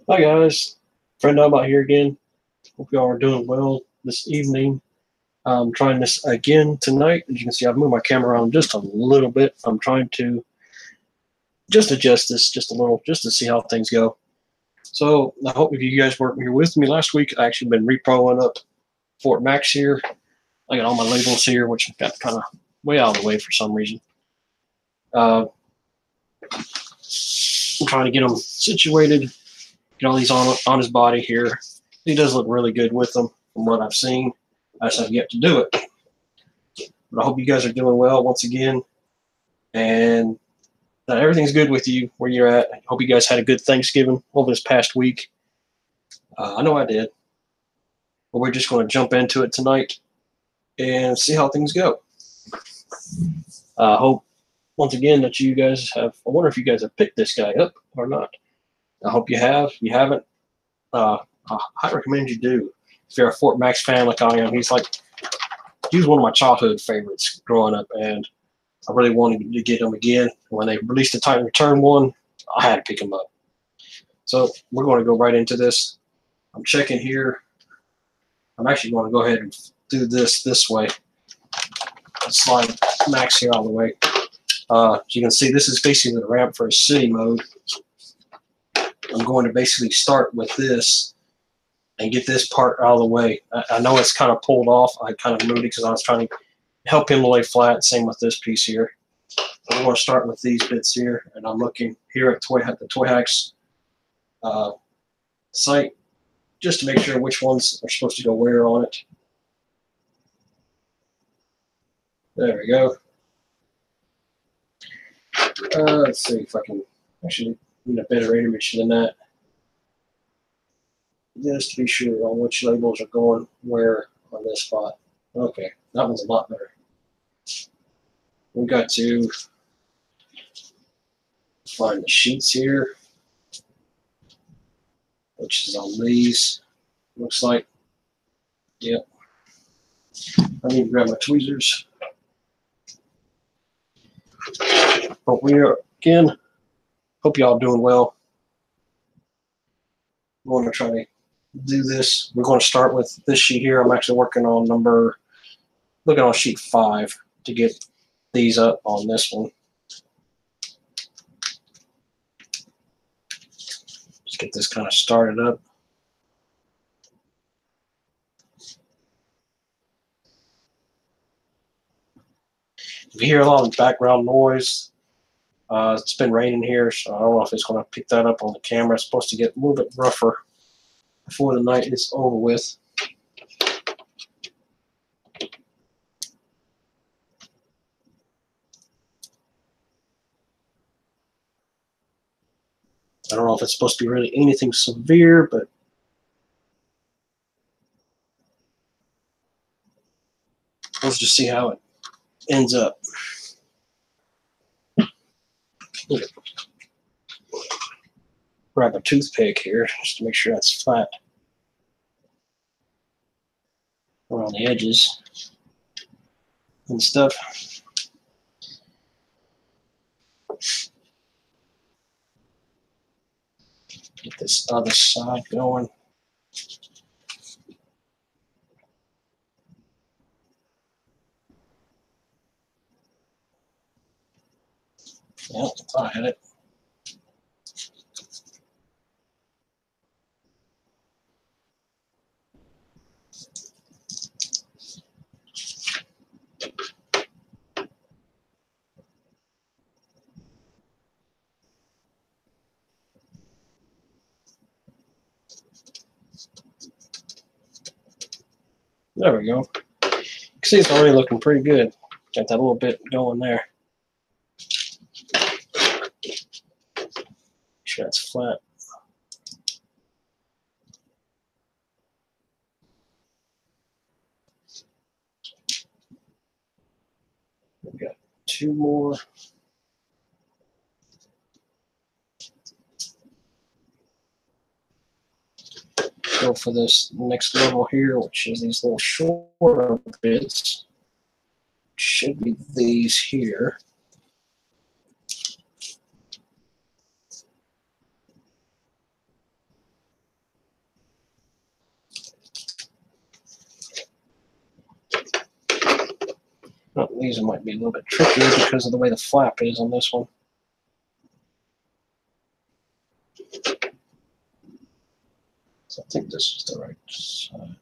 Hi guys, friend out here again. Hope you all are doing well this evening. I'm trying this again tonight. As you can see, I've moved my camera around just a little bit. I'm trying to just adjust this just a little, just to see how things go. So I hope if you guys weren't here with me last week, I actually been reproing up Fort Max here. I got all my labels here, which got kind of way out of the way for some reason. I'm trying to get them situated, get all these on his body here. He does look really good with them from what I've seen. I just have yet to do it. But I hope you guys are doing well once again, and that everything's good with you where you're at. I hope you guys had a good Thanksgiving over this past week. I know I did. But we're just going to jump into it tonight and see how things go. I hope, once again, that you guys have, I wonder if you guys have picked this guy up or not. I hope you have. If you haven't, I recommend you do. If you're a Fort Max fan like I am, he was one of my childhood favorites growing up, and I really wanted to get him again. When they released the Titans Return one, I had to pick him up. So we're going to go right into this. I'm checking here. I'm actually going to go ahead and do this way. Slide Max here all the way. As you can see, this is basically the ramp for a city mode. I'm going to basically start with this and get this part out of the way. I know it's kind of pulled off. I kind of moved it because I was trying to help him lay flat. Same with this piece here. We're going to start with these bits here, and I'm looking here at the Toy Hacks site just to make sure which ones are supposed to go where on it. There we go. Let's see if I can actually need a better image than that. Just to be sure on which labels are going where on this spot. Okay, that one's a lot better. We got to find the sheets here, which is on these. Looks like, yep. I need to grab my tweezers. But we are, again, hope y'all doing well. We're going to try to do this. We're going to start with this sheet here. I'm actually working on looking on sheet 5 to get these up on this one. Just get this kind of started up. If you hear a lot of background noise, it's been raining here, so I don't know if it's going to pick that up on the camera. It's supposed to get a little bit rougher before the night is over with. I don't know if it's supposed to be really anything severe, but let's just see how it ends up. Grab a toothpick here just to make sure that's flat around the edges and stuff. Get this other side going. Yep, I had it. There we go. You can see it's already looking pretty good. Got that little bit going there. Make sure that's flat. We've got 2 more. Go for this next level here, which is these little shorter bits. Should be these here. These might be a little bit trickier because of the way the flap is on this one. So I think this is the right side.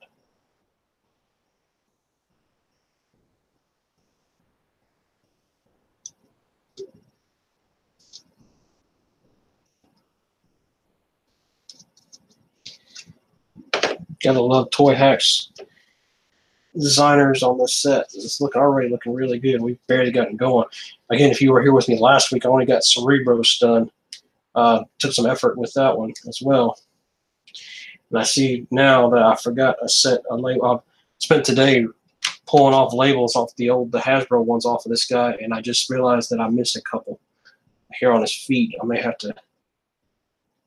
Gotta love Toy Hacks designers on this set. It's already looking really good. We've barely gotten going. Again, if you were here with me last week, I only got Cerebros done. Took some effort with that one as well. And I see now that I forgot a label. I've spent today pulling off labels off the Hasbro ones off of this guy, and I just realized that I missed a couple here on his feet. I may have to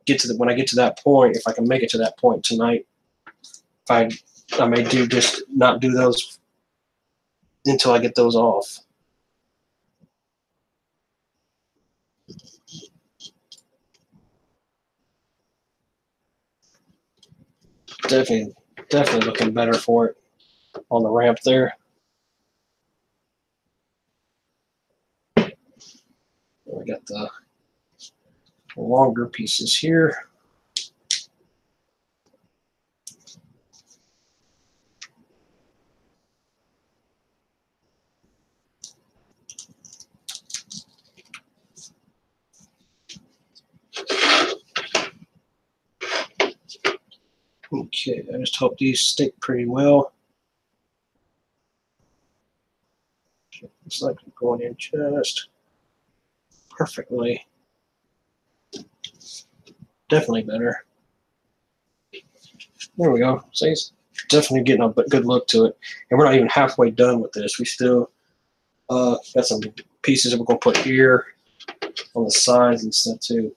get to when I get to that point, if I can make it to that point tonight. I may just not do those until I get those off. Definitely looking better for it on the ramp there. We got the longer pieces here. Okay, I just hope these stick pretty well. Looks like I'm going in just perfectly. Definitely better. There we go. See, it's definitely getting a good look to it. And we're not even halfway done with this. We still got some pieces that we're going to put here on the sides and stuff too.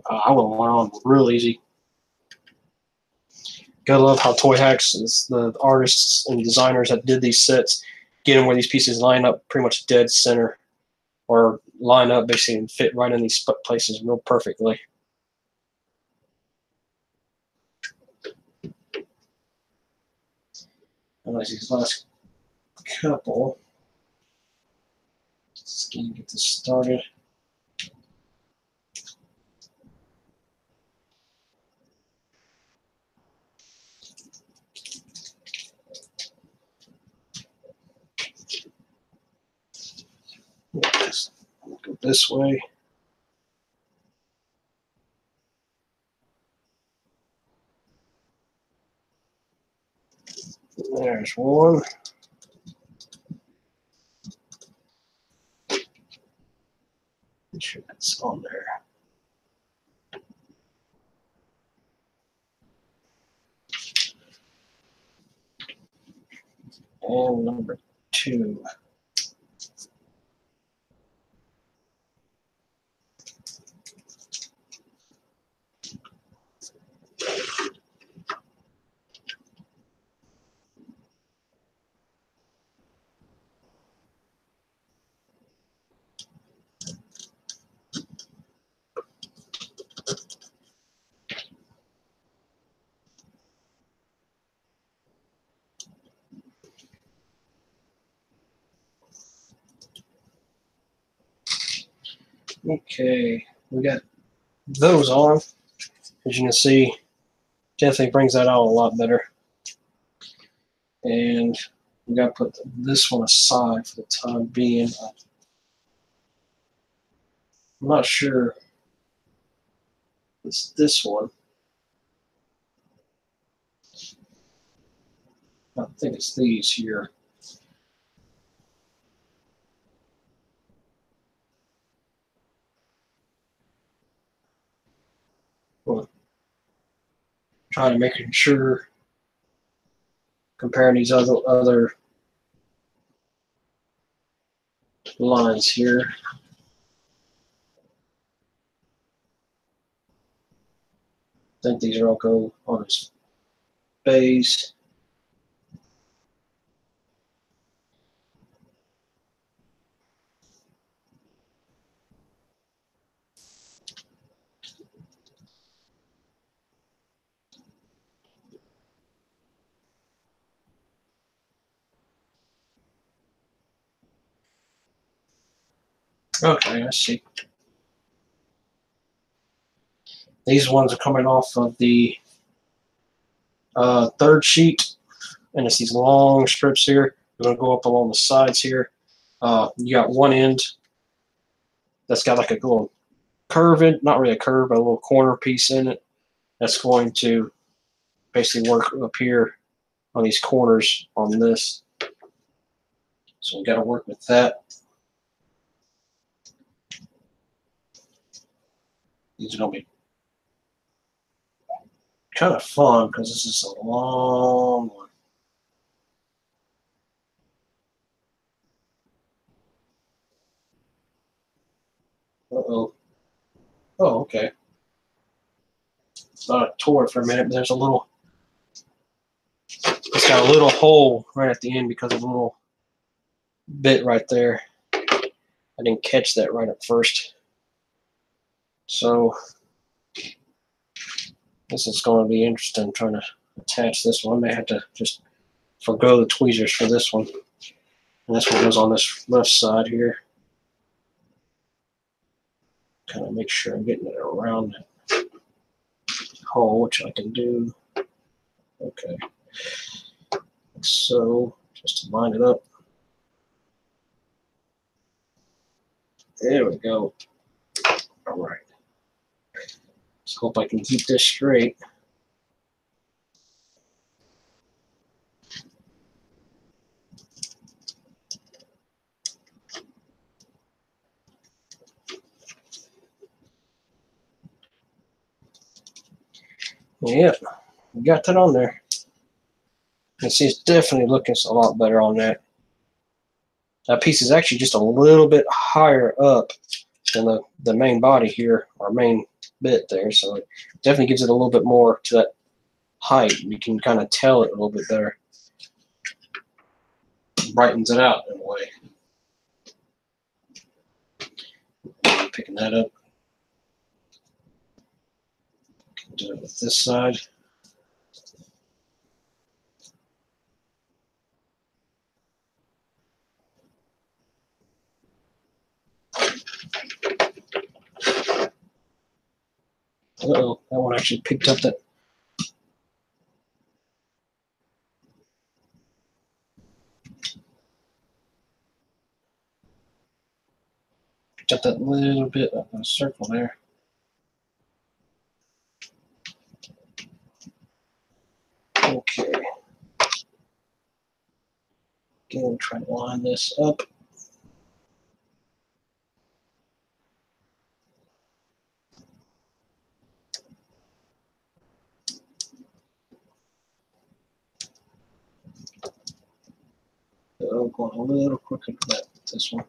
I went on real easy. Gotta love how Toy Hacks is the artists and designers that did these sets, get them where these pieces line up pretty much dead center, or line up basically and fit right in these places real perfectly. And like these last couple, let's get this started. Yes. Go this way. There's one. Make sure that's on there. And number 2. Okay, we got those on. As you can see, definitely brings that out a lot better. And we got to put this one aside for the time being. I'm not sure. It's this one. I think it's these here. Well, trying to make sure, comparing these other lines here. think these are all go on his face. Okay, I see. These ones are coming off of the third sheet, and it's these long strips here. They're going to go up along the sides here. You got one end that's got like a little curve in, not really a curve, but a little corner piece in it. That's going to basically work up here on these corners on this. So we got to work with that. These are going to be kind of fun because this is a long one. Uh-oh. Oh, okay. Thought I tore it for a minute, but there's a little, it's got a little hole right at the end because of a little bit right there. I didn't catch that right at first. So this is going to be interesting trying to attach this one. I may have to just forgo the tweezers for this one. And this one goes on this left side here. Kind of make sure I'm getting it around that hole, which I can do. Okay. So just to line it up. There we go. All right. Let's hope I can keep this straight. Yep, we got that on there. You can see it's definitely looking a lot better on that. That piece is actually just a little bit higher up than the main body here, our main bit there, so it definitely gives it a little bit more to that height. You can kind of tell it a little bit better. Brightens it out in a way. Picking that up. Do it with this side. Uh-oh, that one actually picked up that. Picked up that little bit of a circle there. Okay. Again, try to line this up. So going a little quicker than that with this one.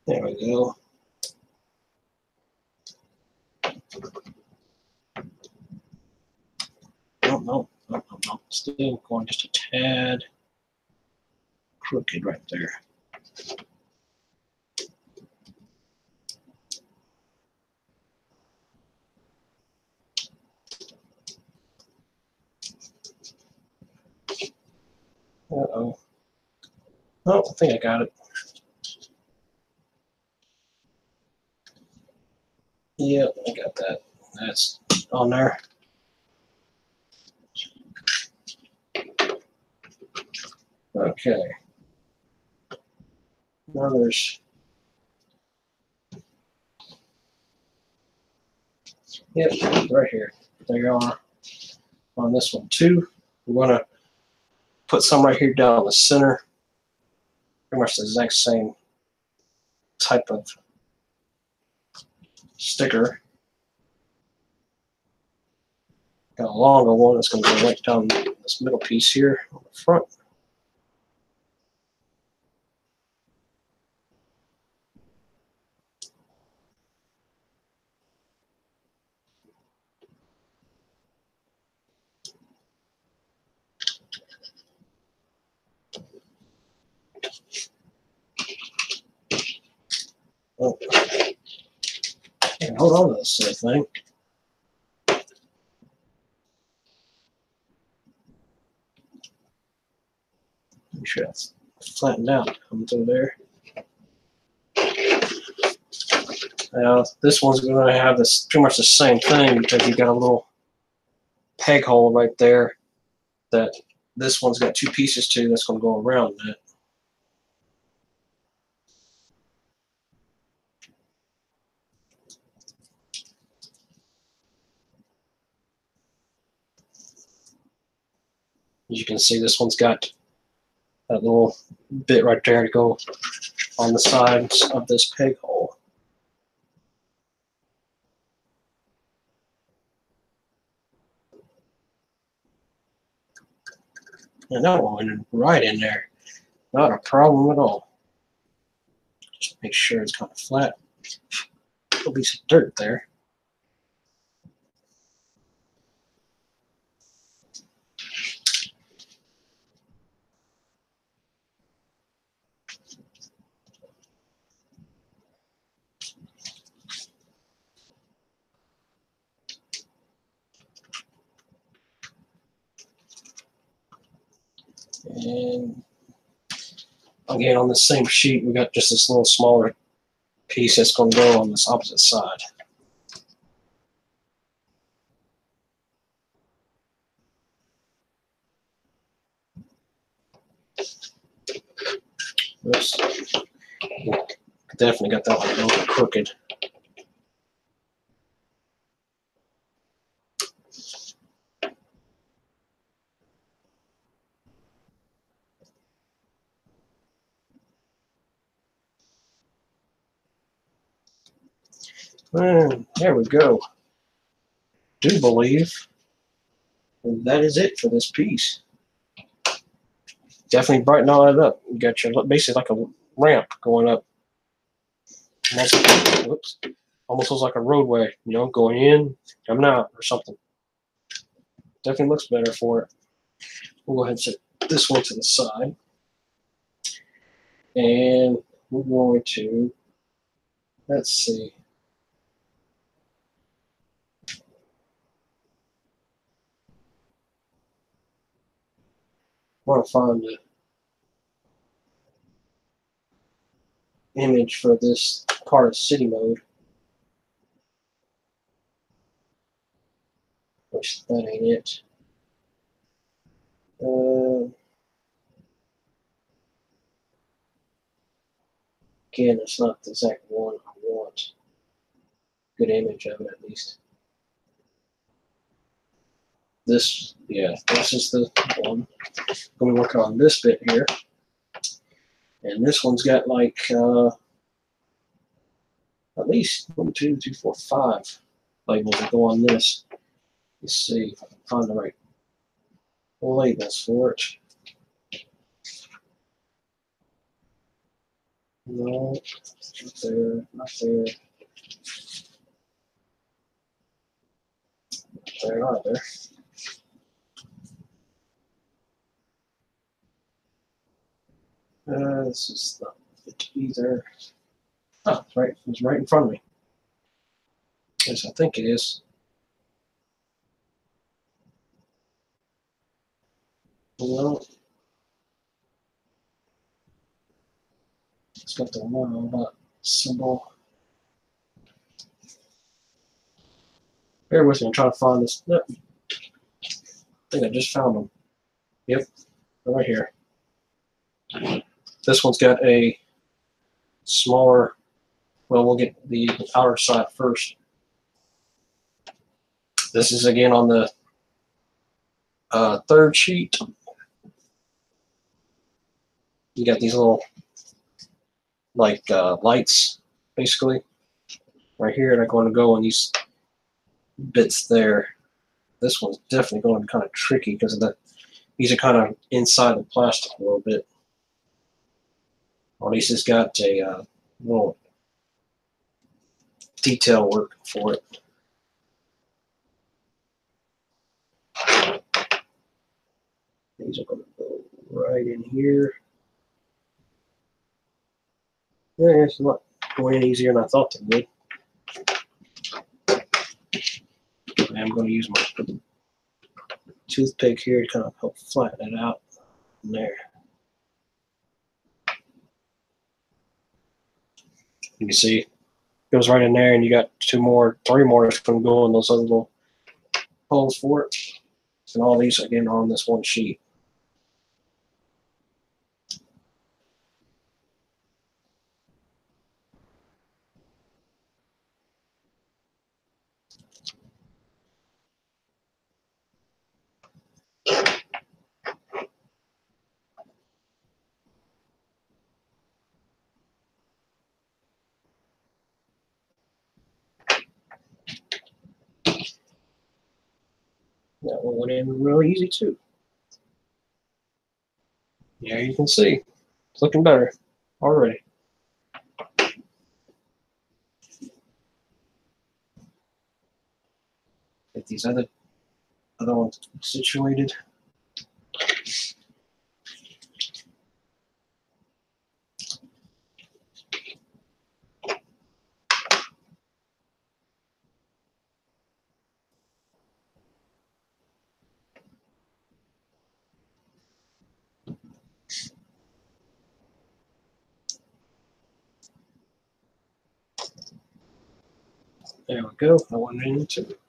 There we go. No. Still going just a tad crooked right there. Uh-oh. Oh, I think I got it. Yep, I got that. That's on there. Okay. Now there's, yep, right here. There you are on this one too. We're going to put some right here down the center. Pretty much the exact same type of sticker. Got a longer one that's going to go right down this middle piece here on the front. Oh, hold on to this silly thing. Make sure that's flattened out coming through there. Now this one's going to have this pretty much the same thing because you got a little peg hole right there that this one's got two pieces to that's going to go around that. As you can see, this one's got that little bit right there to go on the sides of this peg hole. And that one went right in there. Not a problem at all. Just make sure it's kind of flat. There'll be some dirt there. And again, on the same sheet, we got just this little smaller piece that's going to go on this opposite side. Oops. Definitely got that one a little bit crooked. And there we go. Do believe that is it for this piece. Definitely brighten all that up. You got your basically like a ramp going up. Whoops. Almost looks like a roadway, you know, going in, coming out, or something. Definitely looks better for it. We'll go ahead and set this one to the side. And we're going to, let's see. I want to find the image for this part of city mode. Which that ain't it. Again, it's not the exact one I want. Good image of it at least. This, yeah, this is the one. I'm going to work on this bit here. And this one's got like at least 1, 2, 3, 4, 5 labels that go on this. Let's see if I can find the right labels for it. No, not there, not there. There either. This is not it either. Oh, it's right. It's right in front of me. Yes, I think it is. No. It's got the one about symbol. Bear with me. I'm trying to find this. Yep. I think I just found them. Yep. Right here. This one's got a smaller. Well, we'll get the outer side first. This is again on the third sheet. You got these little like lights basically right here, and I'm going to go on these bits there. This one's definitely going to be kind of tricky because of that. These are kind of inside the plastic a little bit. Or at least it's got a little detail work for it. These are going to go right in here. There's not went easier than I thought they would. I'm going to use my toothpick here to kind of help flatten it out in there. You can see it goes right in there, and you got 3 more that's going to go in those other little holes for it. And all these again are on this one sheet. That one went in really easy too. Yeah, you can see it's looking better already. Get these other ones situated. There we go. I went into it.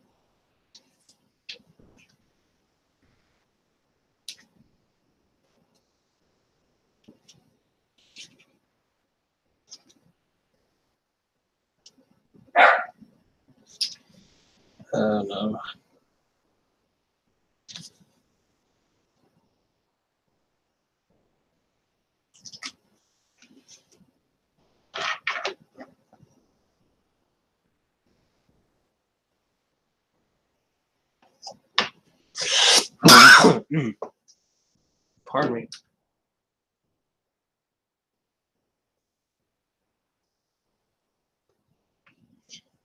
No. Pardon me.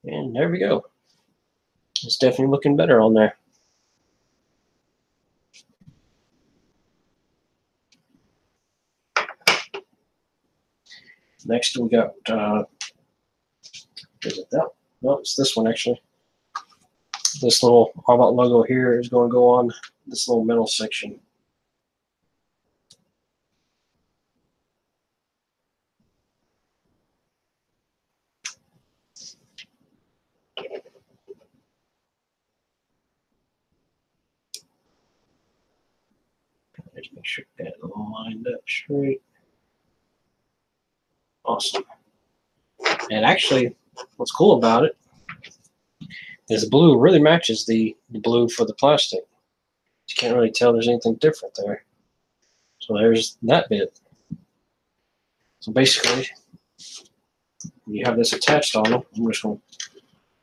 And there we go. It's definitely looking better on there. Next we got, is it that? No, it's this one actually. This little Arbot logo here is going to go on this little metal section. Just make sure that lined up straight. Awesome. And actually, what's cool about it is the blue really matches the blue for the plastic. You can't really tell there's anything different there. So there's that bit. So basically, you have this attached on them. I'm just going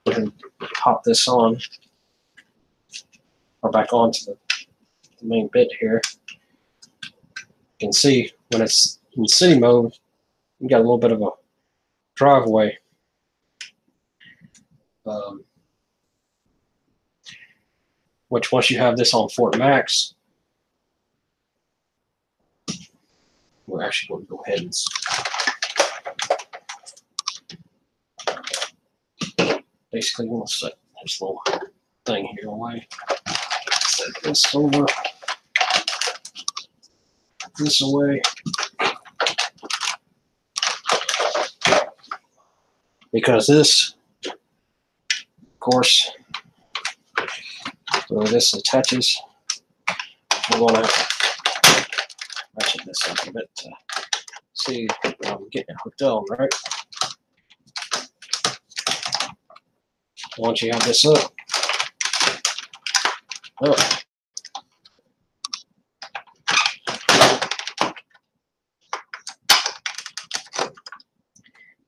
to pop this on, or back onto the main bit here. You can see when it's in city mode, you got a little bit of a driveway. Which once you have this on Fort Max, we're actually going to go ahead and basically we'll set this little thing here away. Set this over, this away. Because this, of course, where this attaches, we're going to ratchet this up a bit to see if I'm getting it hooked on, right? Once you have this up,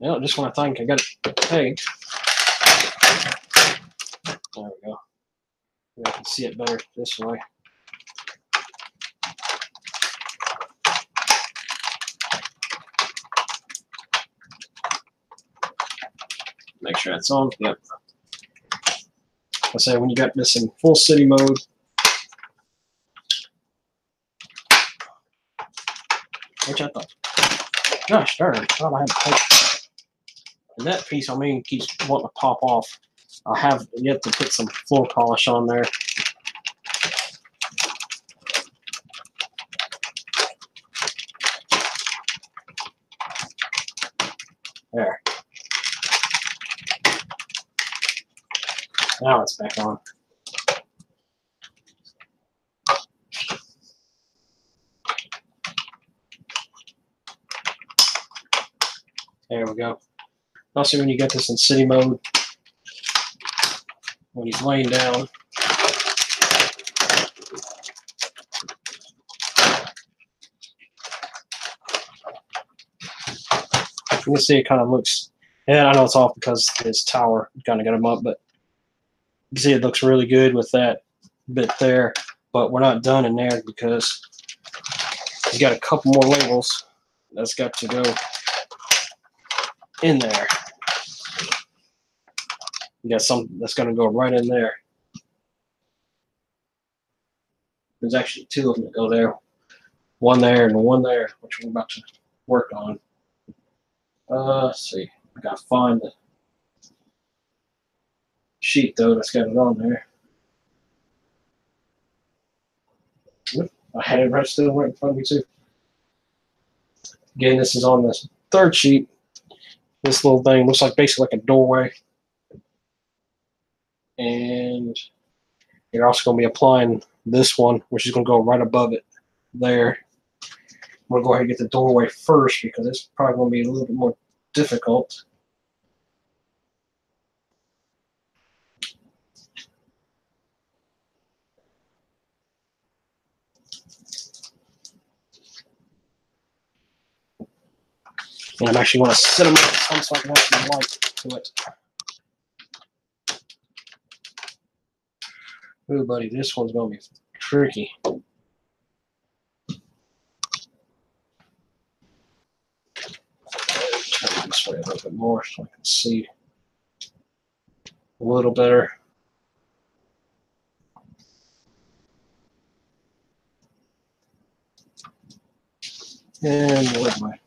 Well, just when I think I got it pegged, there we go. I can see it better this way. Make sure that's on. Yep. I say when you got this in full city mode, which I thought, gosh darn, I thought I had to take. And that piece, I mean, keeps wanting to pop off. I have yet to put some floor polish on there. There. Now it's back on. There we go. Also, when you get this in city mode, when he's laying down, you can see it kind of looks, and I know it's off because his tower kind of got him up, but you can see it looks really good with that bit there. But we're not done in there because he's got a couple more labels that's got to go in there. You got some that's going to go right in there. There's actually two of them that go there. One there and one there, which we're about to work on. Let's see. I got to find the sheet, though, that's got it on there. Oop, I had it right still right in front of me, too. Again, this is on the third sheet. This little thing looks like basically like a doorway. And you're also going to be applying this one, which is going to go right above it there. I'm going to go ahead and get the doorway first because it's probably going to be a little bit more difficult. And I'm actually going to set them up so I can have some light to it. Ooh, buddy, this one's going to be tricky. Turn this way a little bit more so I can see a little better. And where's my...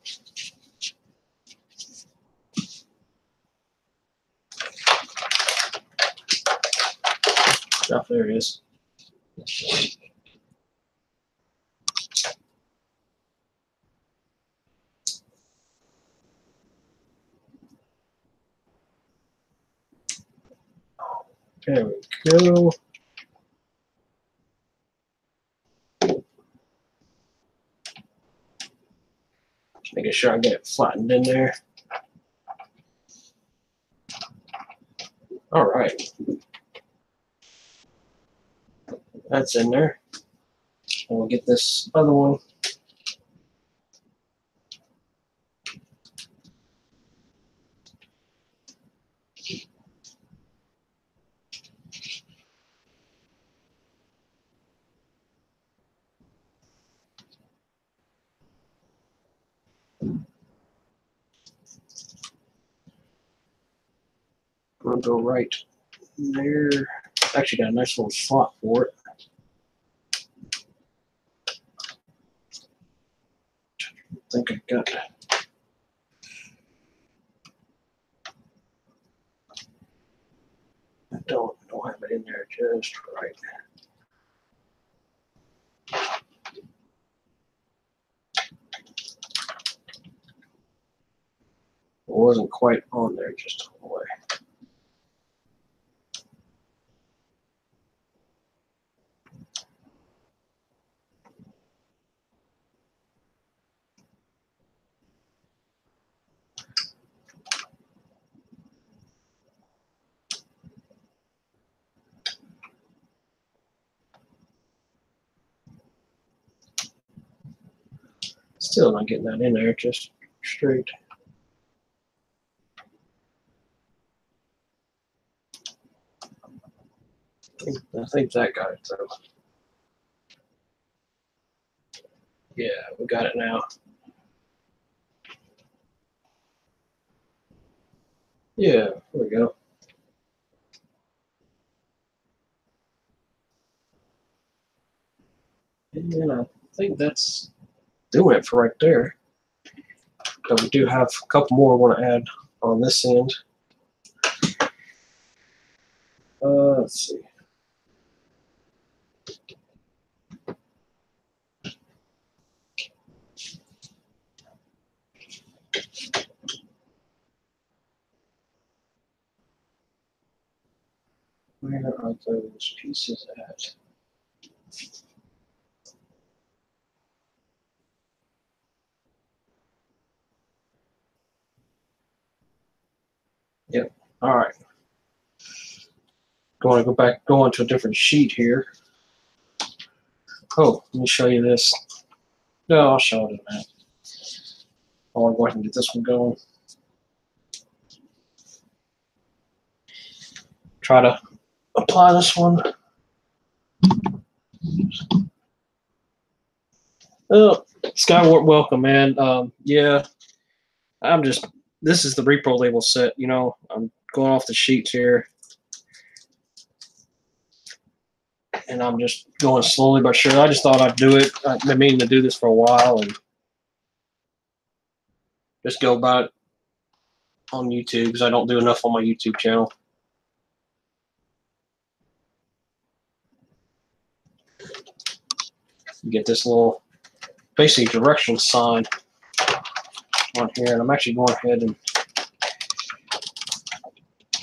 Oh, there it is. There we go. Just making sure I get it flattened in there. All right. That's in there. And we'll get this other one. We'll go right there. Actually got a nice little slot for it. I think I got it. I don't have it in there just right. It wasn't quite on there just all the way. Still not getting that in there just straight. I think that got it though. Yeah, we got it now. Yeah, there we go. And I think that's doing it for right there. But we do have a couple more I want to add on this end. Let's see. Where are those pieces at? Yep. All right. Going to go into a different sheet here. Oh, let me show you this. No, I'll show it in a minute. I want to go ahead and get this one going. Try to apply this one. Oh, Skyward welcome, man. Yeah, this is the Reprolabel set, you know. I'm going off the sheets here. And I'm just going slowly but sure. I just thought I'd do it. I've been meaning to do this for a while and just go about it on YouTube because I don't do enough on my YouTube channel. You get this little basic direction sign on here, and I'm actually going ahead and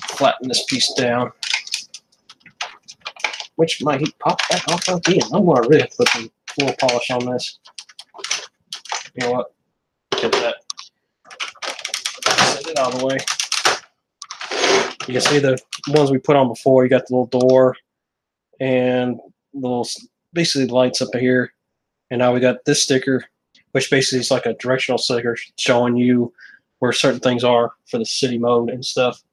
flatten this piece down, which might pop back off again. I'm going to really put some floor polish on this. You know what? Get that. Set it out of the way. You can see the ones we put on before. You got the little door and little basically lights up here. And now we got this sticker, which basically is like a directional sticker showing you where certain things are for the city mode and stuff.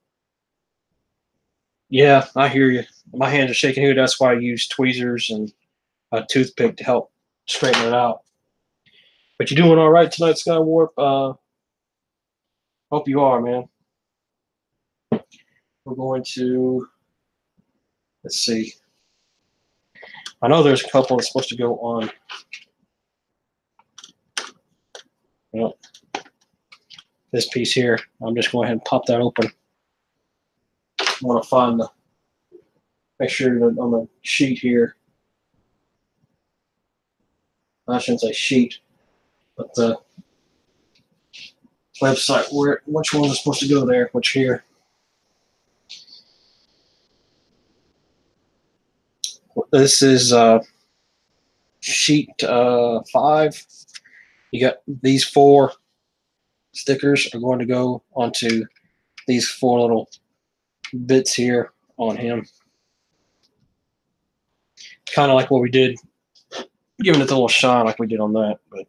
Yeah, I hear you. My hands are shaking here. That's why I use tweezers and a toothpick to help straighten it out. But you're doing all right tonight, Skywarp. Hope you are, man. We're going to, let's see. I know there's a couple that's supposed to go on. Well, this piece here, I'm just going ahead and pop that open. I want to find the, make sure that on the sheet here, I shouldn't say sheet, but the website where which ones are supposed to go there, which here. This is sheet 5. You got these 4 stickers are going to go onto these 4 little bits here on him. Kind of like what we did, giving it a little shine like we did on that. But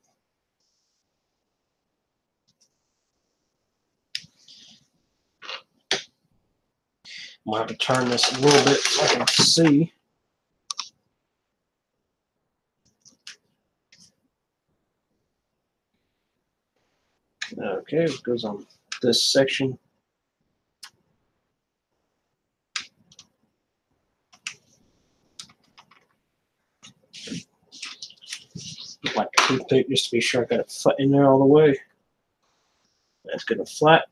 I'm going to have to turn this a little bit so I can see. Okay, it goes on this section. Like a toothpick just to be sure I got it flat in there all the way. That's good and flat.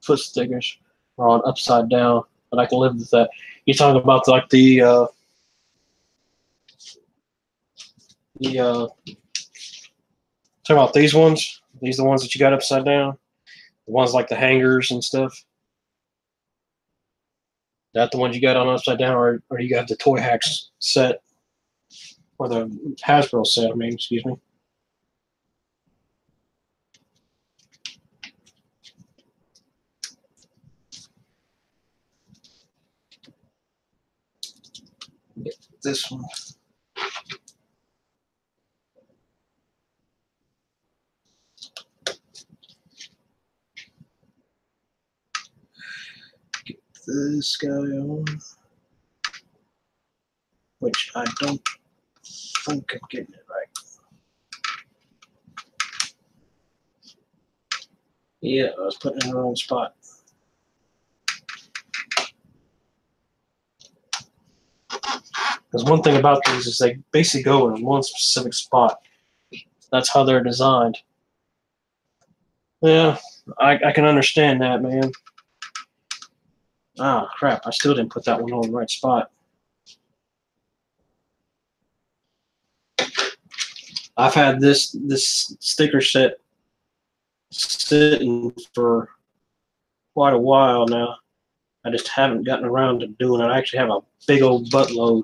Foot stickers are on upside down, but I can live with that. You're talking about like talking about these ones? These are the ones that you got upside down? The ones like the hangers and stuff? Is that the ones you got on upside down, or you got the Toy Hacks set? Or the Hasbro set, I mean, excuse me. Get this one. Get this guy on. Which I don't think I'm getting it right. Yeah, I was putting it in the wrong spot. Because one thing about these is they basically go in one specific spot. That's how they're designed. Yeah, I can understand that, man. Ah, crap. I still didn't put that one on the right spot. I've had this sticker set sitting for quite a while now. I just haven't gotten around to doing it. I actually have a big old buttload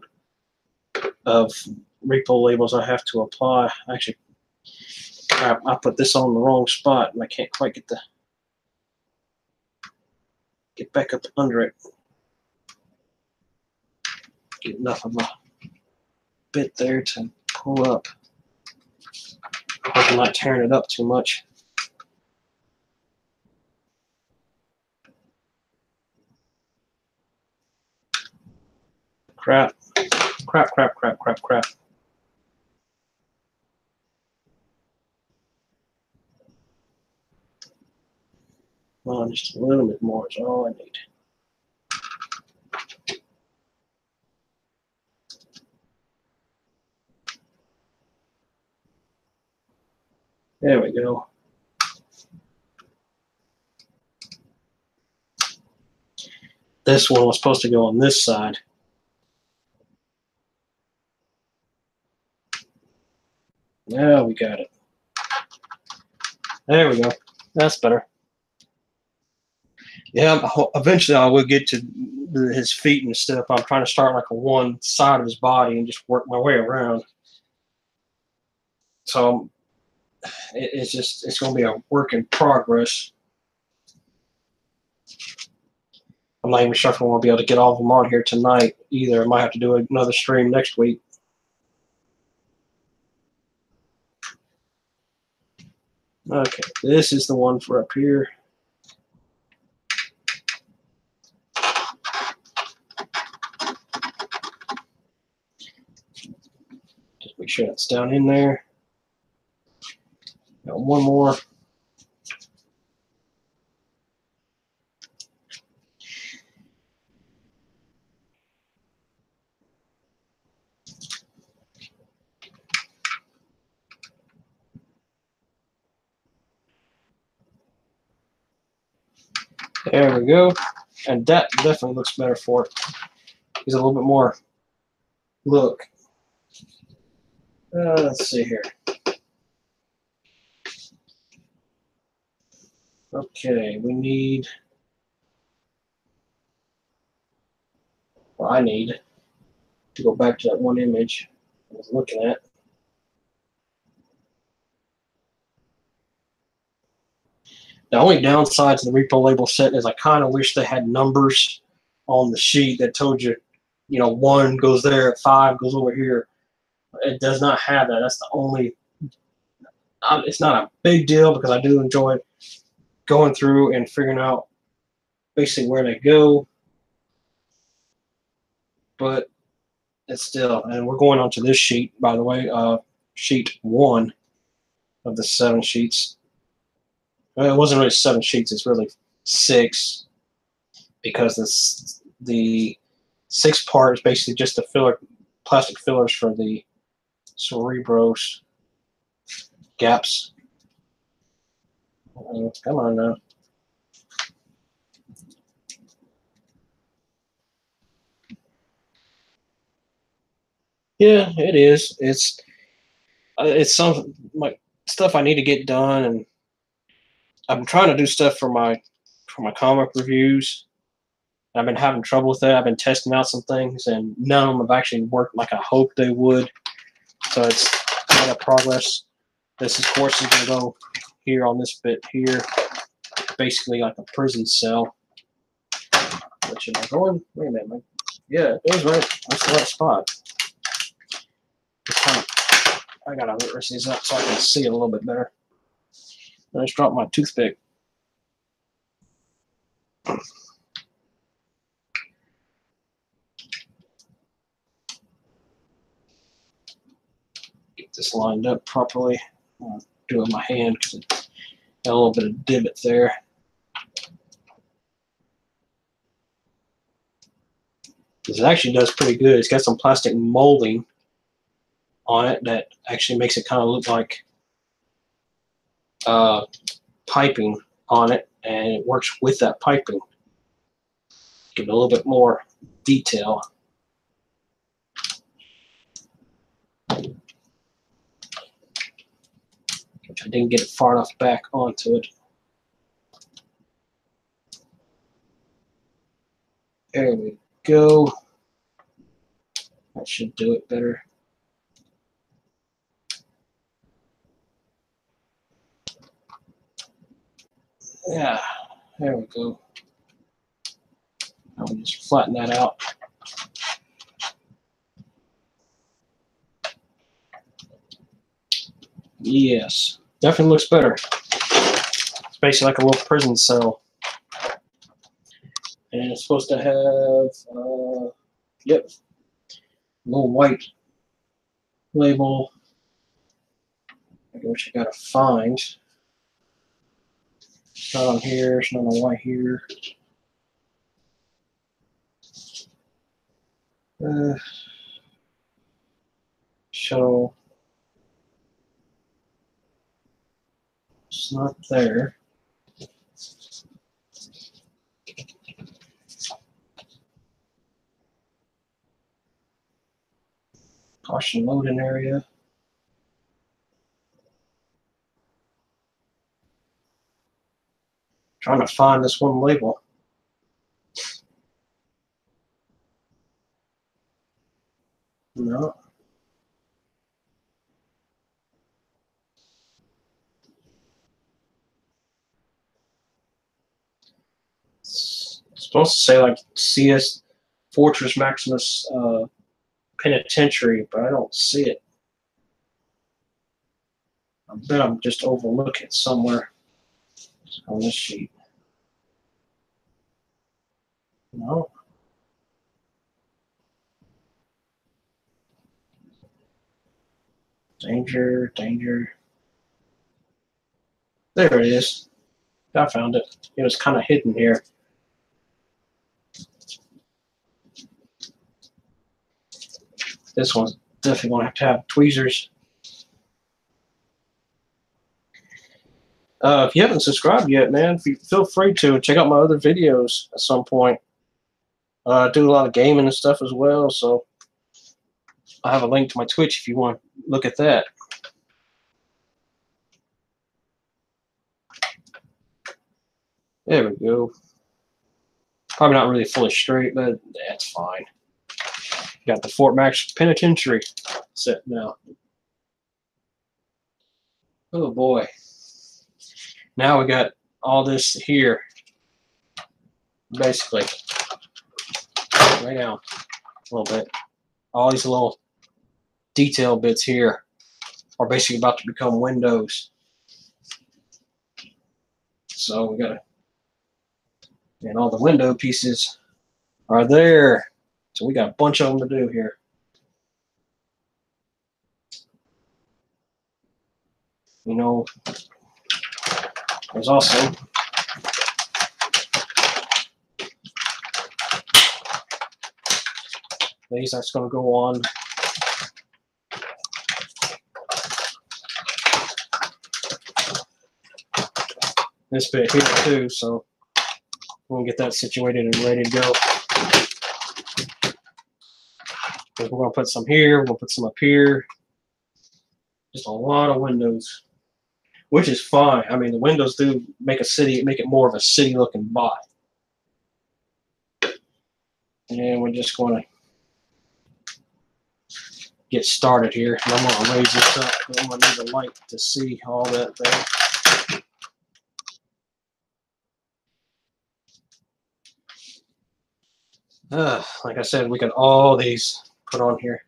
of repo labels I have to apply. Actually, crap, I put this on the wrong spot and I can't quite get back up under it. Get enough of a bit there to pull up. Hope I'm not tearing it up too much. Crap. Crap. Well, just a little bit more is all I need. There we go. This one was supposed to go on this side. Now we got it. There we go. That's better. Yeah, eventually I will get to his feet and stuff. I'm trying to start like on one side of his body and just work my way around. So it's going to be a work in progress. I'm not even sure if I'm going to be able to get all of them on here tonight either. I might have to do another stream next week. Okay, this is the one for up here. Just make sure that's down in there. Got one more. There we go. And that definitely looks better for it. Gives a little bit more look. Let's see here. Okay, we need, well, I need to go back to that one image I was looking at. The only downside to the repo label set is I kind of wish they had numbers on the sheet that told you, 1 goes there, 5 goes over here. It does not have that. That's the only, it's not a big deal because I do enjoy going through and figuring out basically where they go. But it's still, and we're going on to this sheet, by the way, sheet 1 of the 7 sheets. Well, it wasn't really 7 sheets, it's really 6, because the 6th part is basically just the filler, plastic fillers for the Cerebros gaps. Come on now. Yeah, it is. It's some stuff I need to get done, and I'm trying to do stuff for my comic reviews. I've been having trouble with that. I've been testing out some things, and none of them have actually worked like I hoped they would. So it's kind of progress. This, of course, is going to go here on this bit here, basically like a prison cell. Which am I going? Wait a minute, man. Yeah, it is right. That's the right spot. I gotta raise these up so I can see it a little bit better. I just dropped my toothpick. Get this lined up properly. I'll do it with my hand because it's got a little bit of divot there. It actually does pretty good. It's got some plastic molding on it that actually makes it kind of look like piping on it, and it works with that piping. Give it a little bit more detail. Which I didn't get it far enough back onto it. There we go. That should do it better. Yeah, there we go. I'll just flatten that out. Yes, definitely looks better. It's basically like a little prison cell. And it's supposed to have, yep, a little white label, which I gotta find. It's not on here, it's not on white here. Shuttle. It's not there. Caution loading area. Trying to find this one label. No. It's supposed to say like CS Fortress Maximus Penitentiary, but I don't see it. I bet I'm just overlooking it somewhere on this sheet. No. Danger, danger. There it is. I found it. It was kind of hidden here. This one's definitely going to have tweezers. If you haven't subscribed yet, man, feel free to check out my other videos at some point. I do a lot of gaming and stuff as well, so I have a link to my Twitch if you want to look at that. There we go. Probably not really fully straight, but that's fine. Got the Fort Max Penitentiary set now. Oh boy. Now we got all this here. Basically. Right now. A little bit. All these little detail bits here are basically about to become windows. So we gotta, and all the window pieces are there. So we got a bunch of them to do here. You know, there's also these that's going to go on this bit here too, so we'll get that situated and ready to go. We're going to put some here, we're going to put some up here. Just a lot of windows, which is fine. I mean, the windows do make a city, make it more of a city-looking bot. And we're just going to get started here. And I'm going to raise this up. I'm going to need a light to see all that there. Like I said, we got all these put on here.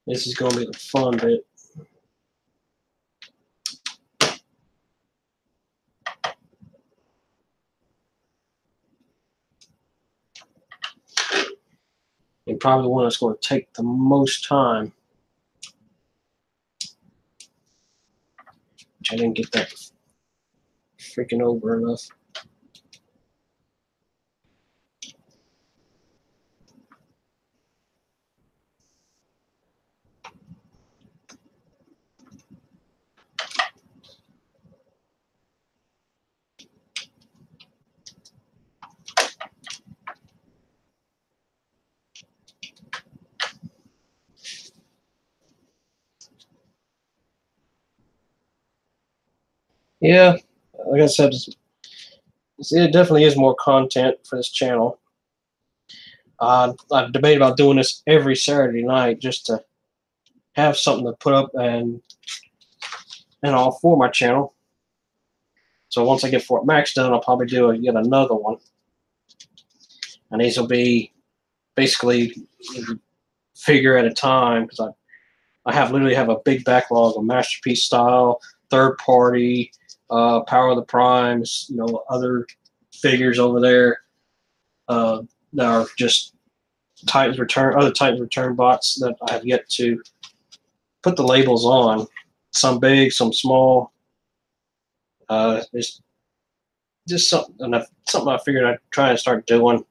This is going to be the fun bit. And probably the one that's going to take the most time. Which I didn't get that freaking over enough. Yeah, like I said, it definitely is more content for this channel. I've debated about doing this every Saturday night just to have something to put up and all for my channel. So once I get Fort Max done, I'll probably do yet another one. And these will be basically figure at a time, because I literally have a big backlog of Masterpiece style, third party, Power of the Primes, other figures over there that are just other Titans Return bots that I have yet to put the labels on. Some big, some small. It's just something I figured I'd try and start doing.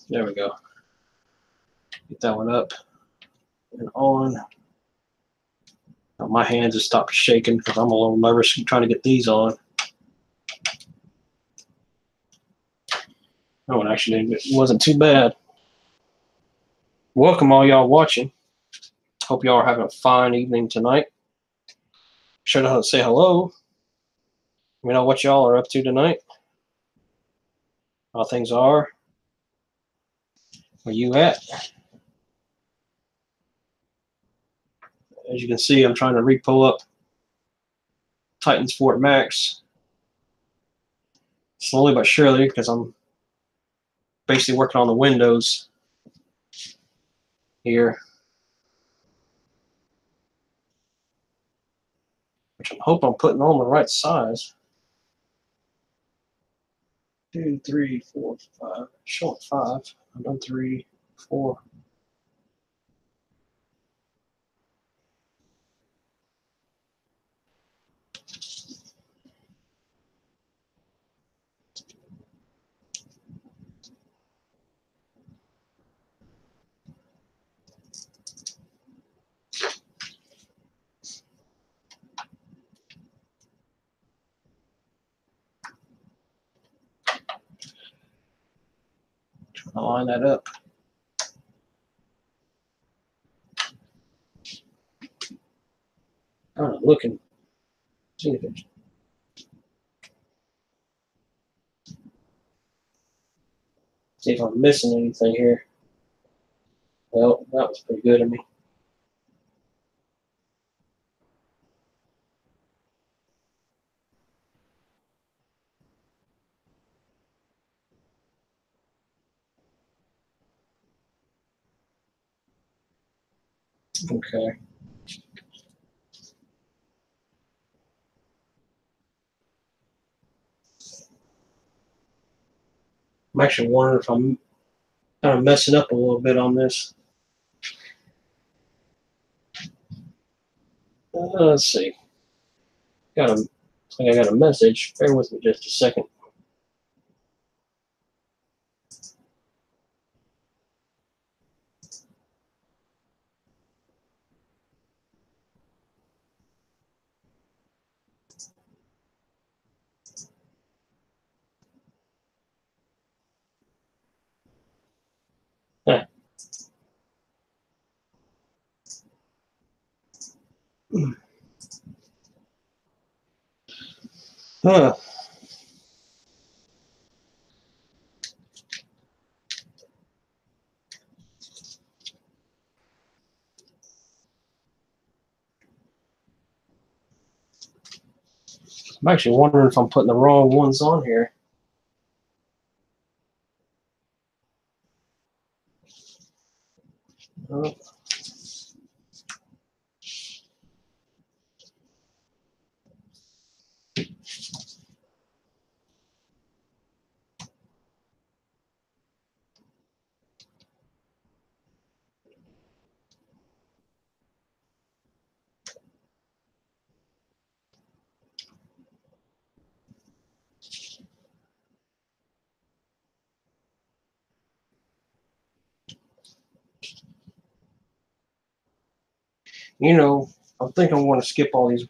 There we go. Get that one up and on. Now my hands have stopped shaking because I'm a little nervous trying to get these on. Oh, it actually wasn't too bad. Welcome all y'all watching. Hope y'all are having a fine evening tonight. Sure to say hello. Let me know what y'all are up to tonight. How things are. Where you at? As you can see, I'm trying to repull up Titans Fort Max. Slowly but surely, because I'm basically working on the windows here. Which I hope I'm putting on the right size. 2, 3, 4, 5. Showing 5. I've done 3, 4. Trying to line that up. I'm looking. See if I'm missing anything here. Well, that was pretty good of me. Okay. I'm actually wondering if I'm kind of messing up a little bit on this. Let's see. I think I got a message. Bear with me just a second. Huh. Huh. I'm actually wondering if I'm putting the wrong ones on here. I think I'm going to skip all these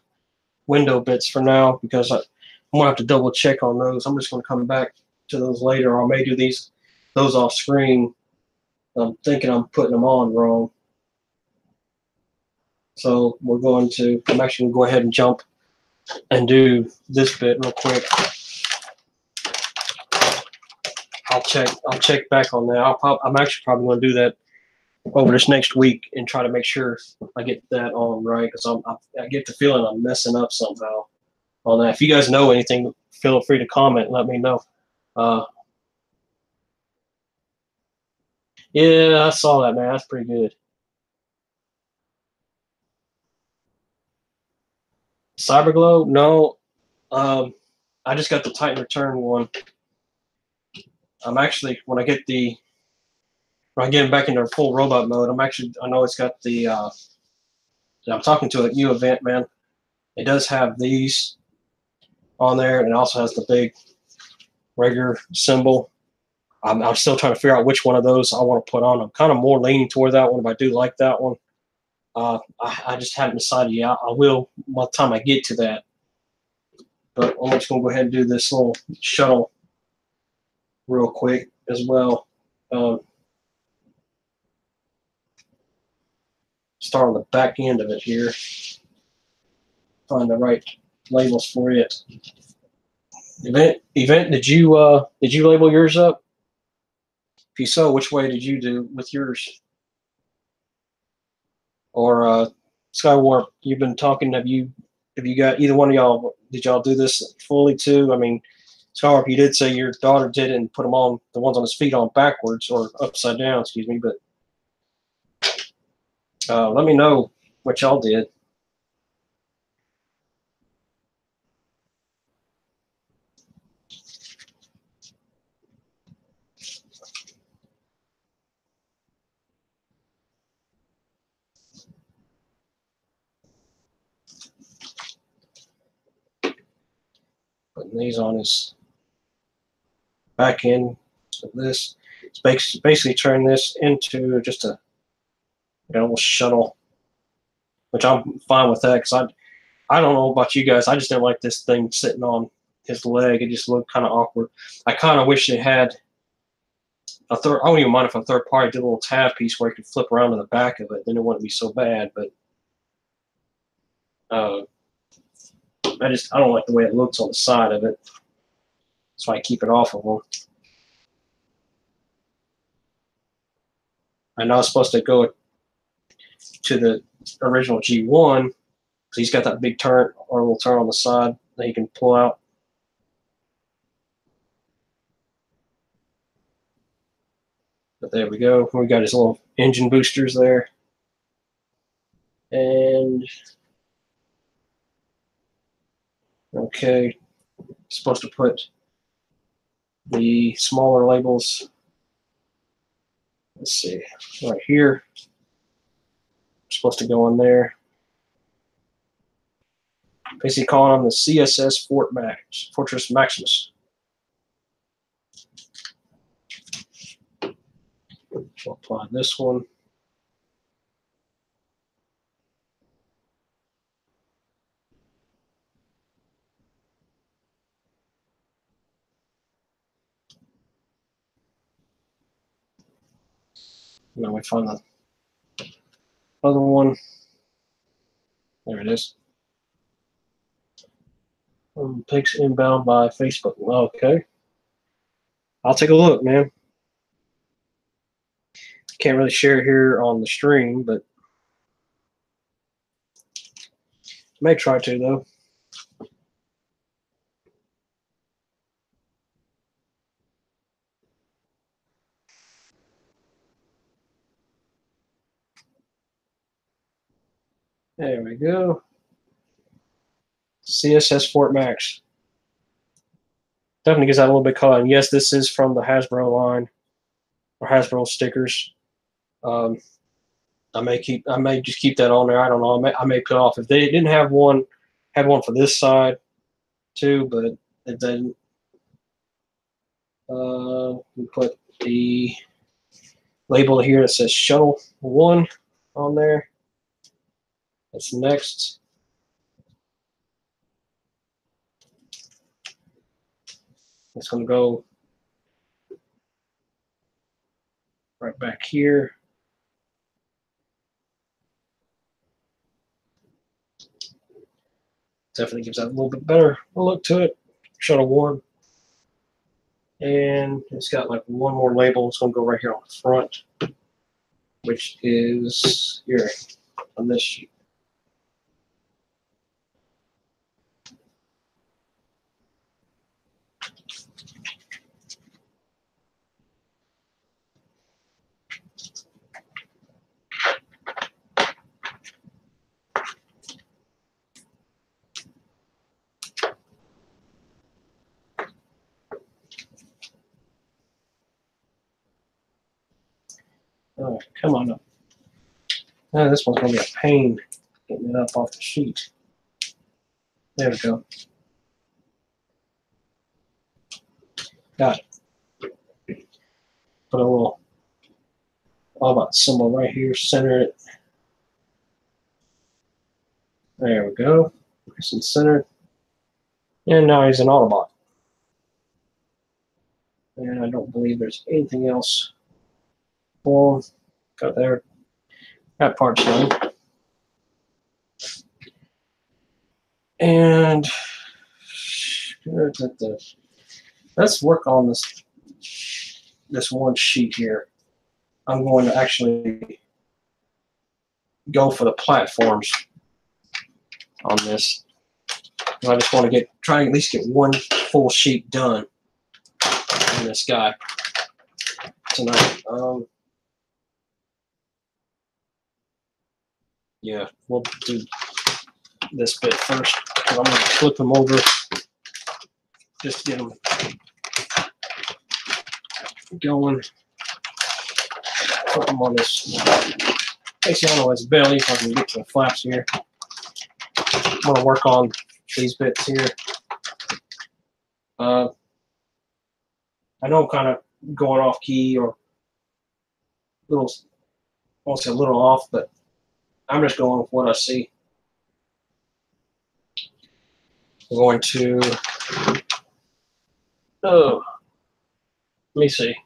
window bits for now because I'm going to have to double check on those. I'm just going to come back to those later, or I may do those off screen. I'm thinking I'm putting them on wrong. So I'm actually going to go ahead and jump and do this bit real quick. I'll check back on that. I'm actually probably going to do that over this next week and try to make sure I get that on right, because I get the feeling I'm messing up somehow on that. If you guys know anything, feel free to comment and let me know. Yeah, I saw that, man. That's pretty good. Cyberglow? No. I just got the Titan Return one. I'm actually, when I get back into full robot mode, I know it's got the, I'm talking to a new event, man. It does have these on there, and it also has the big regular symbol. I'm still trying to figure out which one of those I want to put on. I'm kind of more leaning toward that one, but I do like that one. I just haven't decided yet. I will by the time I get to that. But I'm just going to go ahead and do this little shuttle real quick as well. Start on the back end of it here. Find the right labels for it. Event, did you label yours up? If so, which way did you do with yours? Or Skywarp, you've been talking. Have you got either one of y'all? Did y'all do this fully too? I mean, Skywarp, you did say your daughter did it and put them on, the ones on his feet on backwards or upside down. Excuse me, but let me know what y'all did. Putting these on his back end of this. It's basically turning this into just a little shuttle, which I'm fine with that, because I don't know about you guys. I just didn't like this thing sitting on his leg. It just looked kind of awkward. I kind of wish it had a third. I wouldn't even mind if a third party did a little tab piece where you could flip around to the back of it. Then it wouldn't be so bad. But I don't like the way it looks on the side of it. That's why I keep it off of them. I know it's supposed to go to the original G1. So he's got that big turn or little turn on the side that you can pull out. But there we go. We got his little engine boosters there. And okay, supposed to put the smaller labels. Let's see, right here. Supposed to go in there. Basically calling them the CSS Fortress Maximus. We'll apply this one. Now we find the other one. There it is. Pics inbound by Facebook. Okay. I'll take a look, man. Can't really share here on the stream, but may try to, though. There we go. CSS Fort Max. Definitely gives that a little bit of color. And yes, this is from the Hasbro line, or Hasbro stickers. I may just keep that on there. I don't know. I may put off if they didn't have one, had one for this side too, but it didn't. We put the label here that says Shuttle 1 on there. That's next. It's going to go right back here. Definitely gives that a little bit better look to it. Shuttle 1. And it's got like one more label. It's going to go right here on the front, which is here on this sheet. Oh, come on up. Oh, this one's going to be a pain getting it up off the sheet. There we go. Got it. Put a little all about symbol right here, center it. There we go. Nice and centered. And now he's an Autobot. And I don't believe there's anything else for him. Got there. That part's done. And let's work on this one sheet here. I'm going to actually go for the platforms on this. I just want to try and at least get one full sheet done on this guy tonight. Yeah, we'll do this bit first. I'm going to flip them over just to get them going. Put them on this. Basically, on his belly, so I can get to the flaps here. I'm going to work on these bits here. I know I'm kind of going off key or I won't say a little off, but I'm just going with what I see. I'm going to, let me see.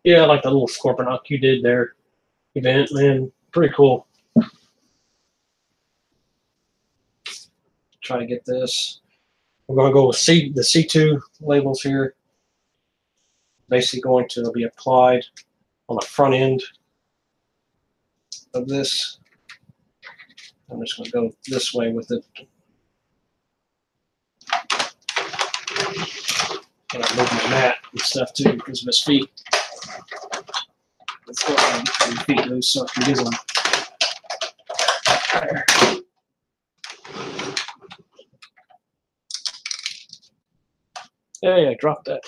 Yeah, I like the little Scorponok you did there. Event, man, pretty cool. Try to get this. We're going to go with the C2 labels here. Basically going to be applied on the front end of this. I'm just going to go this way with it. And I move my mat and stuff too because of his feet. Let's go ahead and get his feet loose so I can get them. There. Yeah, drop that.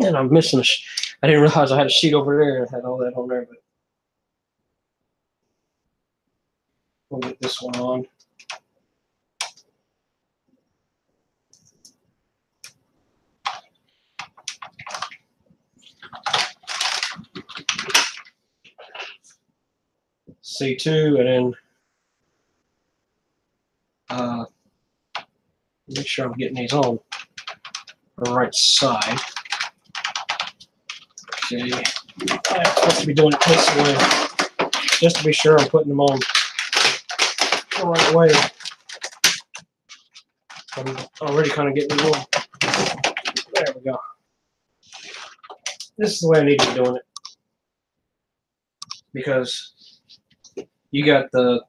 And I'm missing I didn't realize I had a sheet over there and had all that on there, but we'll get this one on. C2 and then make sure I'm getting these on the right side. Okay, I'm supposed to be doing it this way, just to be sure I'm putting them on the right way. I'm already kind of getting them on. There we go. This is the way I need to be doing it. Because you got the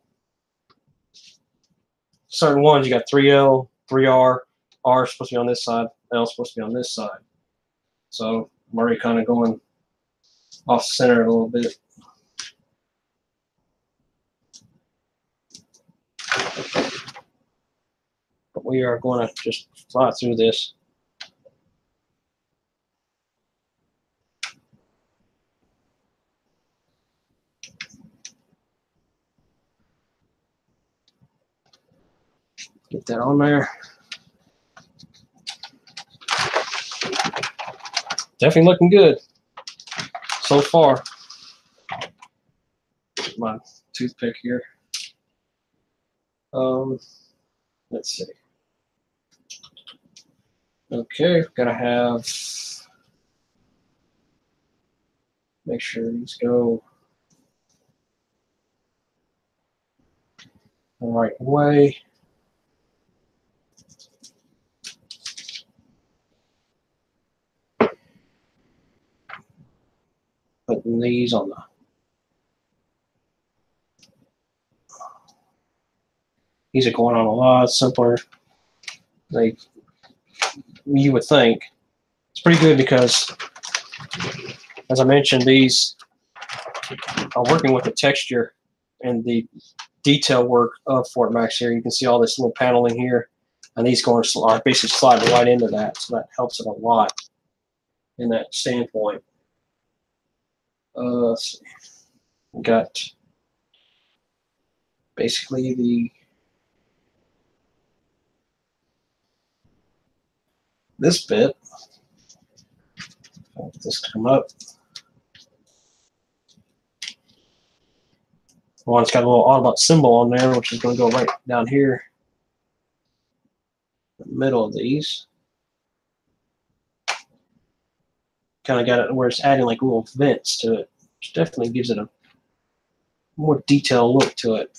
certain ones, you got 3L, 3R, R is supposed to be on this side, L is supposed to be on this side. So I'm already kind of going off center a little bit. But we are going to just fly through this. Get that on there. Definitely looking good so far. My toothpick here. Let's see. Okay, gotta have Make sure these go the right way. Putting these on the these are going on a lot simpler than you would think. It's pretty good because, as I mentioned, these are working with the texture and the detail work of Fort Max here. You can see all this little paneling here, and these corners are basically sliding right into that, so that helps it a lot in that standpoint. Let's see. We got basically this bit. Let this come up. Well, it's got a little Autobot symbol on there, which is going to go right down here in the middle of these. Kind of got it where it's adding like little vents to it, which definitely gives it a more detailed look to it.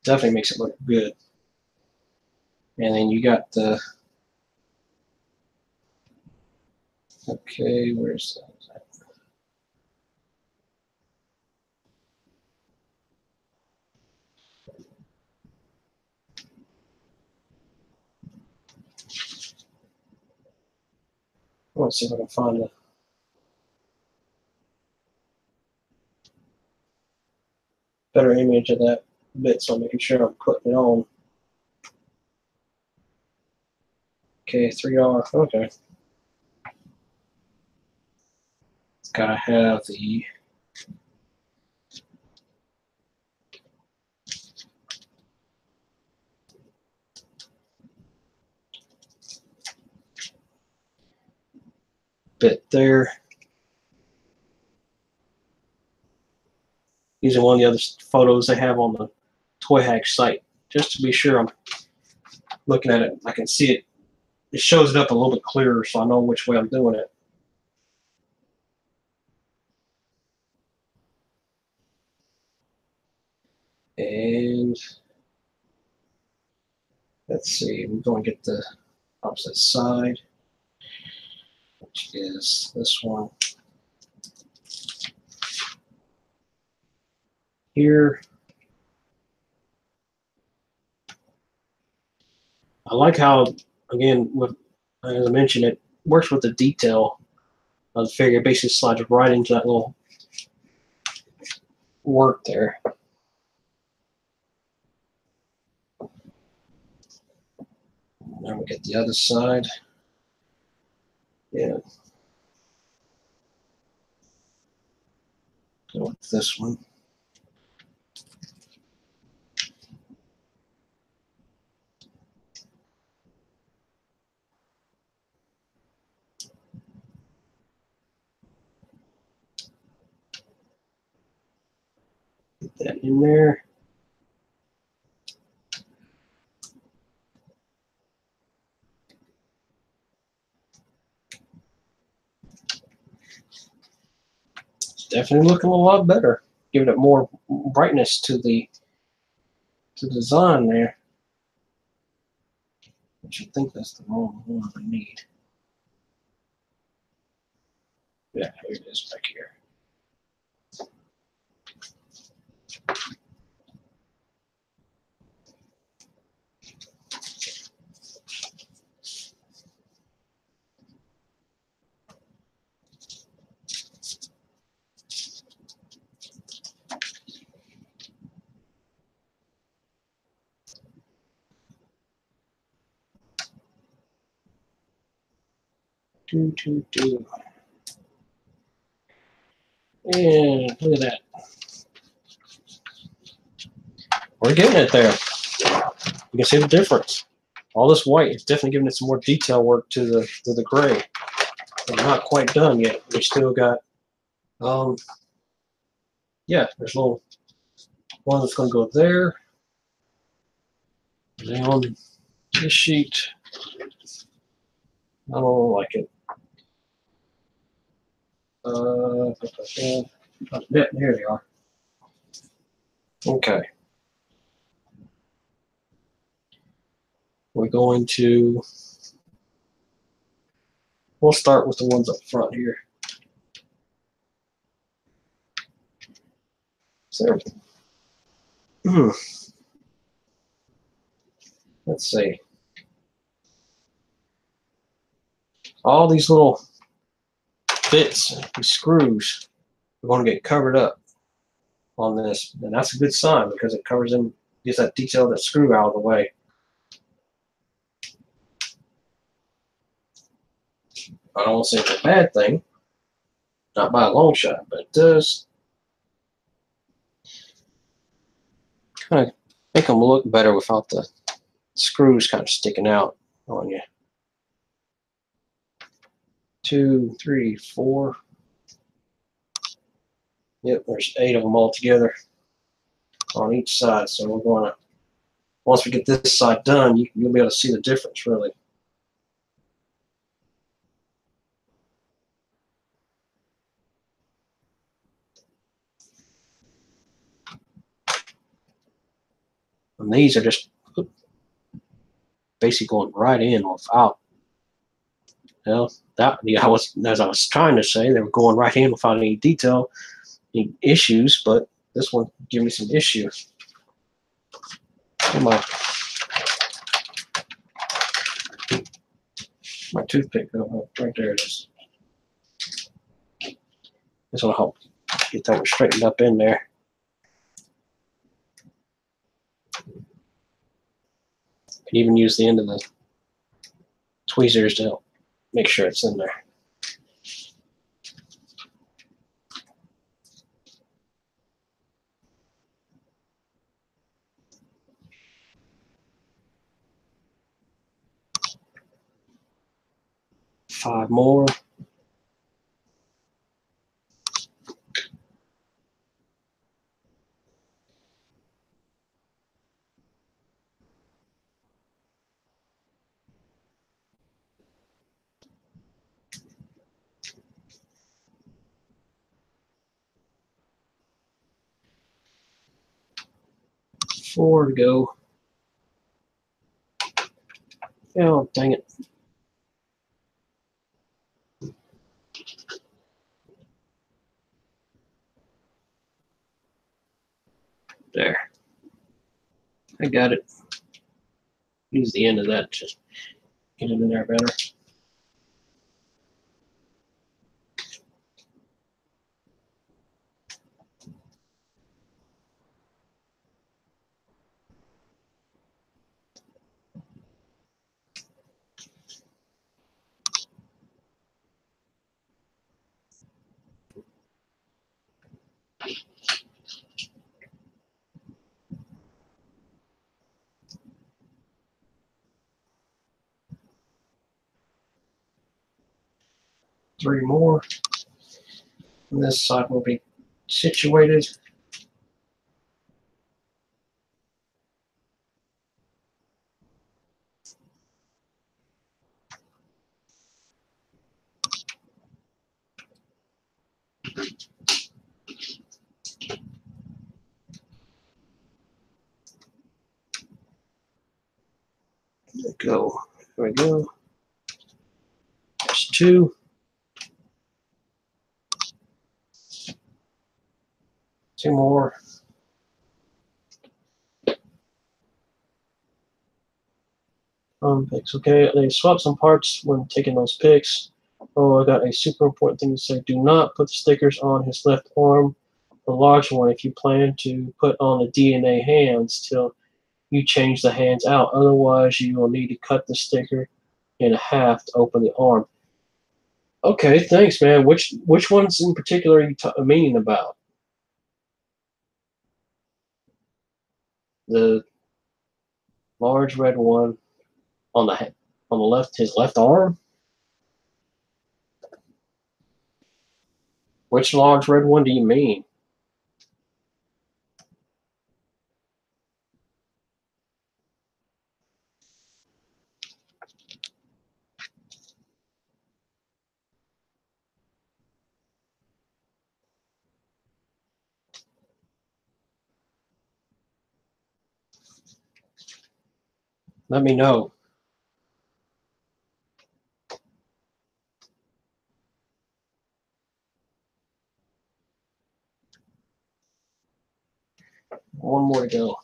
Definitely makes it look good. And then you got the, okay, where's that? Let's see if I can find a better image of that bit, so I'm making sure I'm putting it on. Okay, 3R, okay. It's gotta have the bit there. Using one of the other photos they have on the Toy Hack site, just to be sure I'm looking at it. I can see it. It shows it up a little bit clearer, so I know which way I'm doing it. And let's see, we're going to get the opposite side, which is this one here. I like how, again, with, as I mentioned, it works with the detail of the figure. It basically slides right into that little work there. Now we get the other side. Yeah. Go with this one. Get that in there. It's definitely looking a lot better. Giving it more brightness to the design there. I should think that's the wrong one I need. Yeah, here it is back here. Do. And look at that. We're getting it there. You can see the difference. All this white is definitely giving it some more detail work to the gray. We're not quite done yet. We still got, yeah, there's a little one that's going to go there. And then on this sheet, I don't like it. There they are. Okay. We're going to, we'll start with the ones up front here. So, let's see. All these little bits, these screws, are going to get covered up on this, and that's a good sign because it covers them, gets that detail of that screw out of the way. I don't say it's a bad thing, not by a long shot, but it does kind of make them look better without the screws kind of sticking out on you. 2, 3, 4. Yep, there's 8 of them all together on each side. So we're going to, once we get this side done, you'll be able to see the difference really. And these are just basically going right in without, well, that, yeah, as I was trying to say, they were going right in without any detail, any issues, but this one gave me some issues. My toothpick, right there it is. This will help get that one straightened up in there. Can even use the end of the tweezers to help make sure it's in there. Five more. Four to go. Oh, dang it. There. I got it. Use the end of that to get it in there better. Three more. And this side will be situated. There we go. There we go. There's 2. 2 more. Picks. Okay, they swap some parts when taking those picks. Oh, I got a super important thing to say. Do not put the stickers on his left arm, the large one, if you plan to put on the DNA hands till you change the hands out. Otherwise, you will need to cut the sticker in half to open the arm. Okay, thanks, man. Which ones in particular are you meaning about? The large red one on the left, his left arm. Which large red one do you mean? Let me know. One more to go.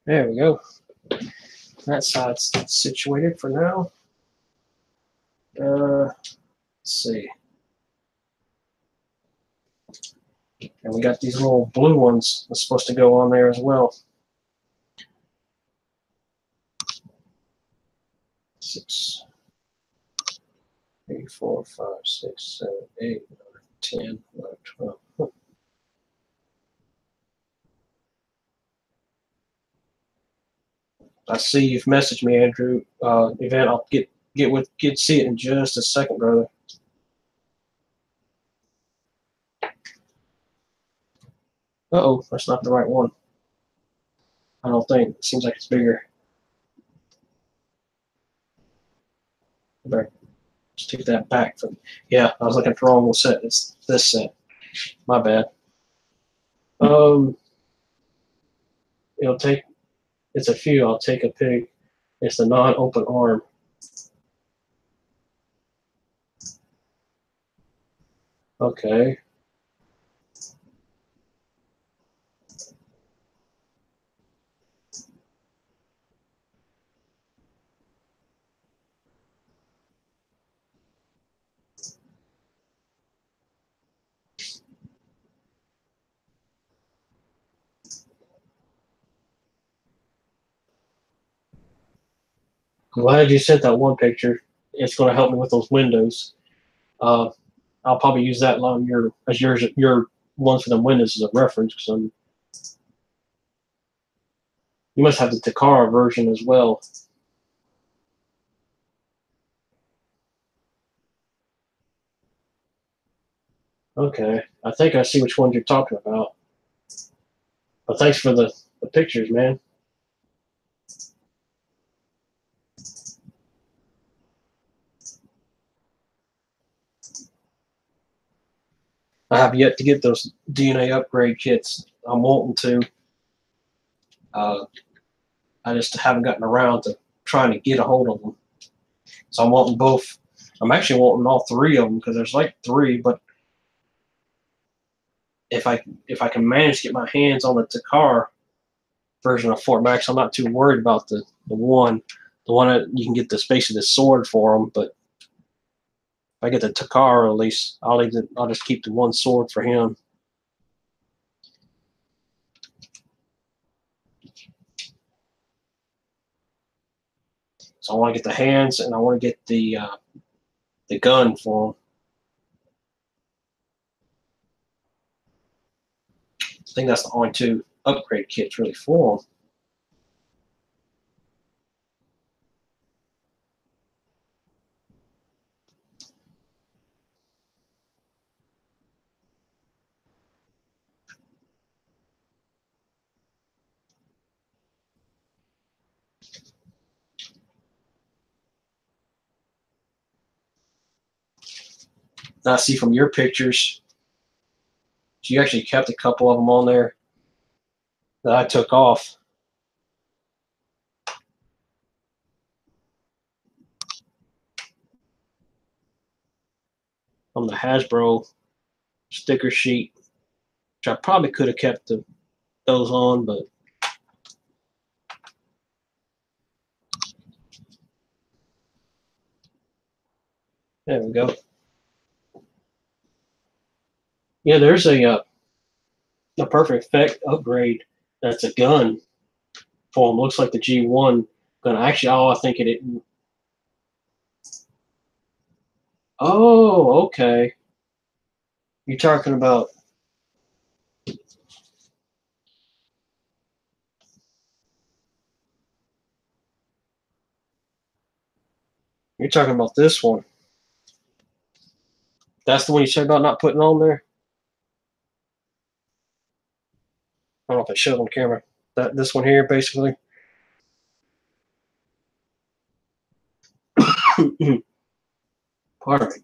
There we go. That side's situated for now. Let's see. And we got these little blue ones that's supposed to go on there as well. 6, 3, 4, 5, 6, 7, 8, 9, 10, 11, 12. I see you've messaged me, Andrew. Event, I'll get see it in just a second, brother. Uh-oh, that's not the right one. I don't think. It seems like it's bigger. Better just take that back from. Yeah, I was looking at the wrong set. It's this set. My bad. It'll take. It's a few. I'll take a pic. It's the non-open arm. Okay. Glad you sent that one picture. It's going to help me with those windows. I'll probably use that on your ones for the windows as a reference because you must have the Takara version as well. Okay, I think I see which ones you're talking about. But thanks for the pictures, man. I have yet to get those DNA upgrade kits. I'm wanting to. I just haven't gotten around to trying to get a hold of them. So I'm wanting both. I'm actually wanting all three of them because there's like three. But if I can manage to get my hands on the Takara version of Fort Max, I'm not too worried about the one that you can get the space of the sword for them. But if I get the Takara, at least I'll just keep the one sword for him. So I want to get the hands, and I want to get the gun for him. I think that's the only two upgrade kits really for him. Now I see from your pictures, you actually kept a couple of them on there that I took off. On the Hasbro sticker sheet, which I probably could have kept those on, but there we go. Yeah, there's a perfect effect upgrade. That's a gun for him. Looks like the G1 gun. Actually, I think it. Oh, okay. You're talking about. You're talking about this one. That's the one you said about not putting on there? I don't know if it showed on camera. This one here, basically. Pardon me.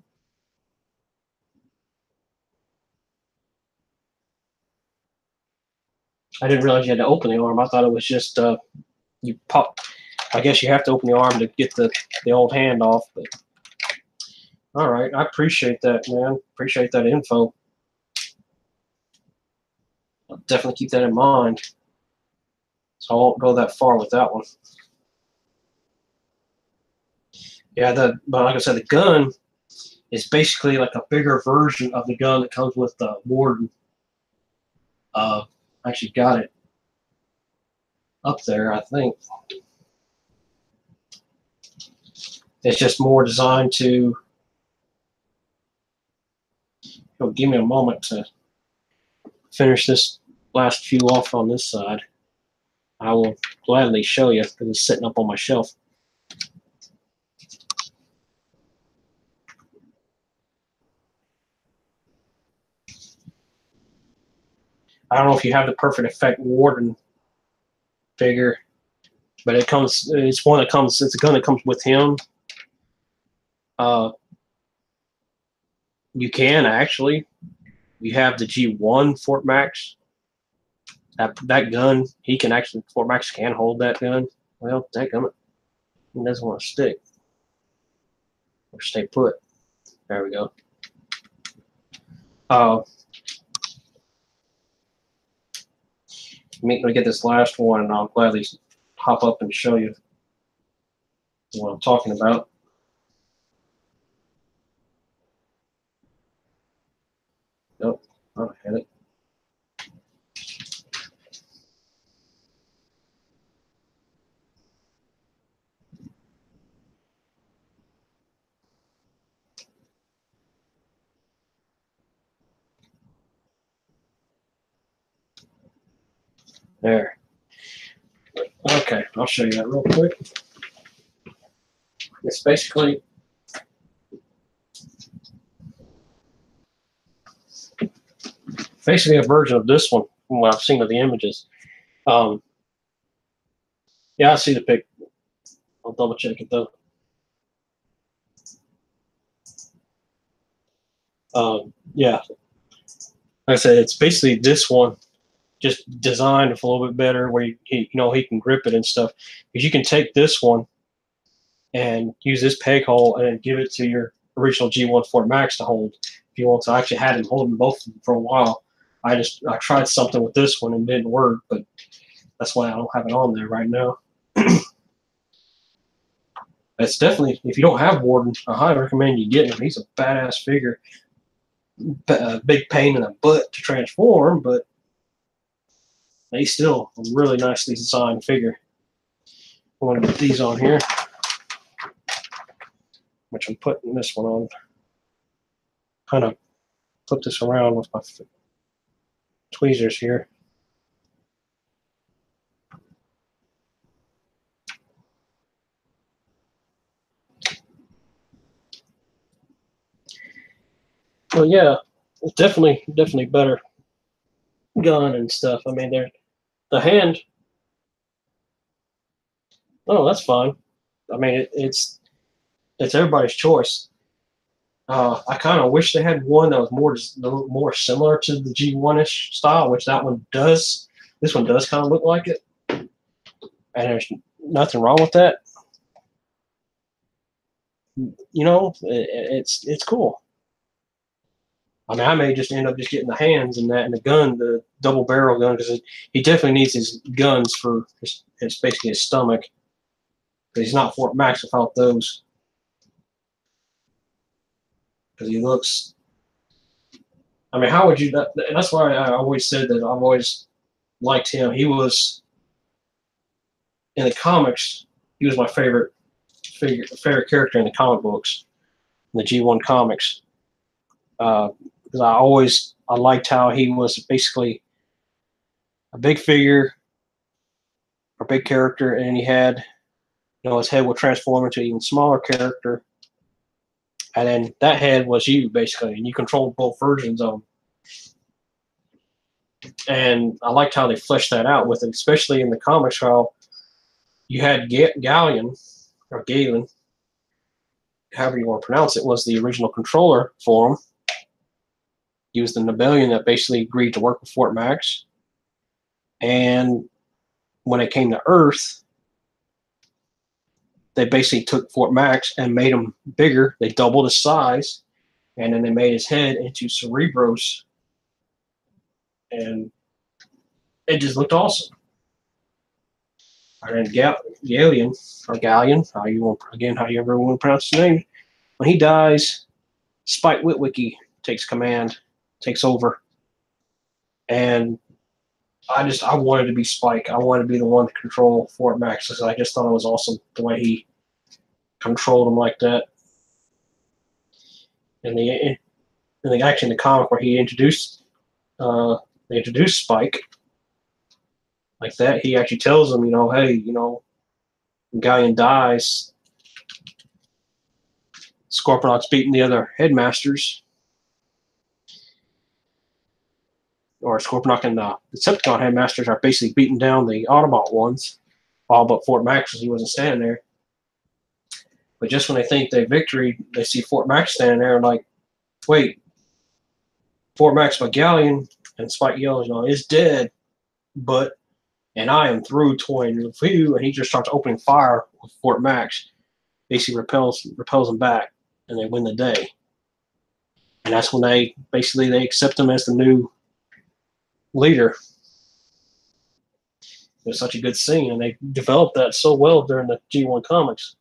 I didn't realize you had to open the arm. I thought it was just you pop. I guess you have to open the arm to get the old hand off. But all right, I appreciate that, man. Appreciate that info. I'll definitely keep that in mind. So I won't go that far with that one. Yeah, but like I said, the gun is basically like a bigger version of the gun that comes with the Warden. I actually got it up there, I think. It's just more designed to. Give me a moment to finish this last few off on this side. I will gladly show you because it's sitting up on my shelf. I don't know if you have the Perfect Effect Warden figure, but it comes. It's one that comes. It's a gun that comes with him. You can actually. You have the G1 Fort Max. That gun, he can actually. Fort Max can hold that gun. Well, dadgummit, he doesn't want to stick or stay put. There we go. Let me get this last one, and I'll gladly hop up and show you what I'm talking about. Nope, I had it. There. Okay, I'll show you that real quick. It's basically a version of this one from what I've seen of the images. Yeah, I see the pic. I'll double check it though. Yeah, like I said, it's basically this one, just designed a little bit better, where he can grip it and stuff. Because you can take this one and use this peg hole and then give it to your original G1 Fort Max to hold if you want to. I actually had him holding both of them for a while. I tried something with this one and it didn't work, but that's why I don't have it on there right now. It's definitely, if you don't have Warden, I highly recommend you get him. He's a badass figure. Big pain in the butt to transform, but he's still a really nicely designed figure. I'm going to put these on here, which I'm putting this one on. Kind of flip this around with my tweezers here. Well, yeah, it's definitely better gun and stuff. I mean, the hand. Oh, that's fine. I mean, it's everybody's choice. I kind of wish they had one that was more similar to the G1-ish style, which that one does. This one does kind of look like it, and there's nothing wrong with that. It's cool. I mean, I may just end up just getting the hands and that, and the gun, the double barrel gun, because he definitely needs his guns for his basically his stomach. Because he's not Fort Max without those. Because he looks. I mean, how would you? That's why I always said that I've always liked him. He was in the comics. He was my favorite character in the comic books, in the G1 comics. Because I liked how he was basically a big figure, a big character, and he had his head will transform into an even smaller character. And then that head was you, basically, and you controlled both versions of him. And I liked how they fleshed that out with it, especially in the comics, how you had Galen, however you want to pronounce it, was the original controller for him. He was the Nibelian that basically agreed to work with Fort Max. And when it came to Earth, they basically took Fort Max and made him bigger. They doubled his size, and then they made his head into Cerebros. And it just looked awesome. And then Galleon, how you ever want to pronounce his name, when he dies, Spike Witwicky takes command, takes over. And I wanted to be Spike. I wanted to be the one to control Fort Max. So I just thought it was awesome the way he controlled him like that. And actually in the comic where he introduced Spike like that, he actually tells him, hey, when Galleon dies, Scorponok's beating the other headmasters. Or Scorponok and the Decepticon headmasters are basically beating down the Autobot ones, all but Fort Max because he wasn't standing there. But just when they think they victory, they see Fort Max standing there and like, wait, Fort Max Galleon, and Spike yells, is dead, and I am through toying with you, and he just starts opening fire with Fort Max. Basically repels them back, and they win the day. And that's when they accept him as the new leader. It was such a good scene, and they developed that so well during the G1 comics.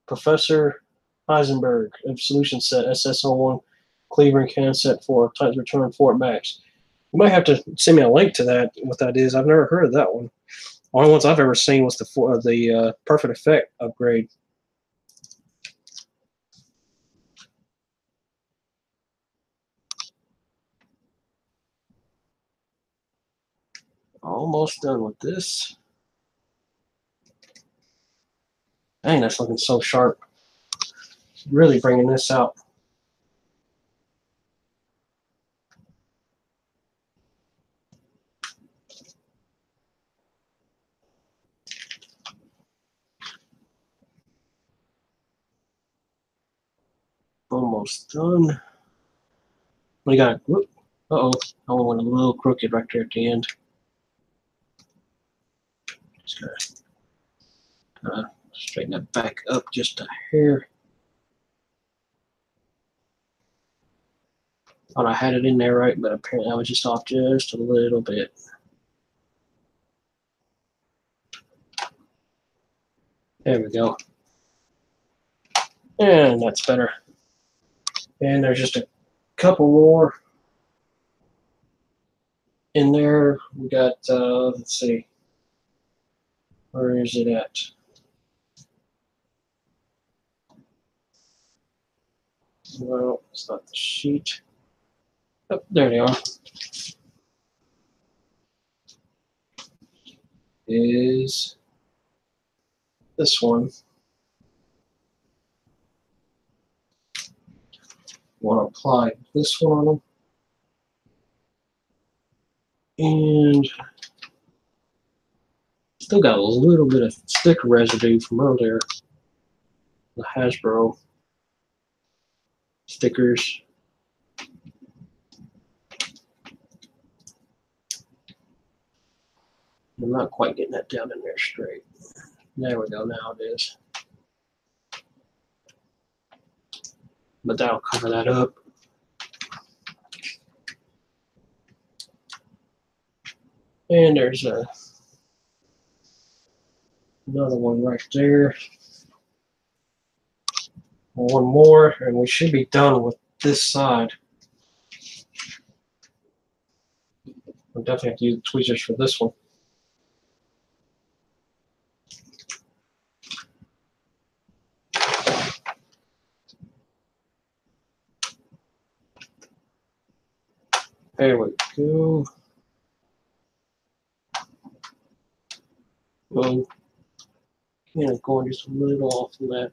Professor Heisenberg of Solution Set SS01 Cleveland can set for Titans Return Fort Max. You might have to send me a link to that, what that is. I've never heard of that one. The only ones I've ever seen was the Perfect Effect upgrade. Almost done with this. Dang, that's looking so sharp. Really bringing this out. Almost done. We got, uh-oh, I went a little crooked right there at the end. Just gotta straighten that back up just a hair. Thought I had it in there right, but apparently I was just off just a little bit. There we go. And that's better. And there's just a couple more in there. We got, let's see, where is it at? Well, it's not the sheet. Oh, there they are. Is this one. Want to apply this one on them. And still got a little bit of sticker residue from earlier. The Hasbro stickers. I'm not quite getting that down in there straight. There we go, now it is. But that'll cover that up. And there's another one right there. One more, and we should be done with this side. We'll definitely have to use the tweezers for this one. There we go. Well, going just a little off from that.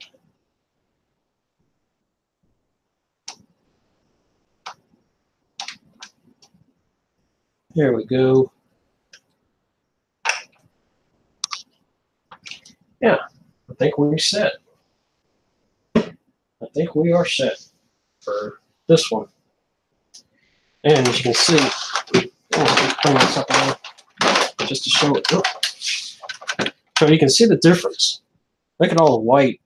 There we go. Yeah, I think we're set. I think we are set for this one. And as you can see, clean this up a little, just to show it. So you can see the difference. Look at all the white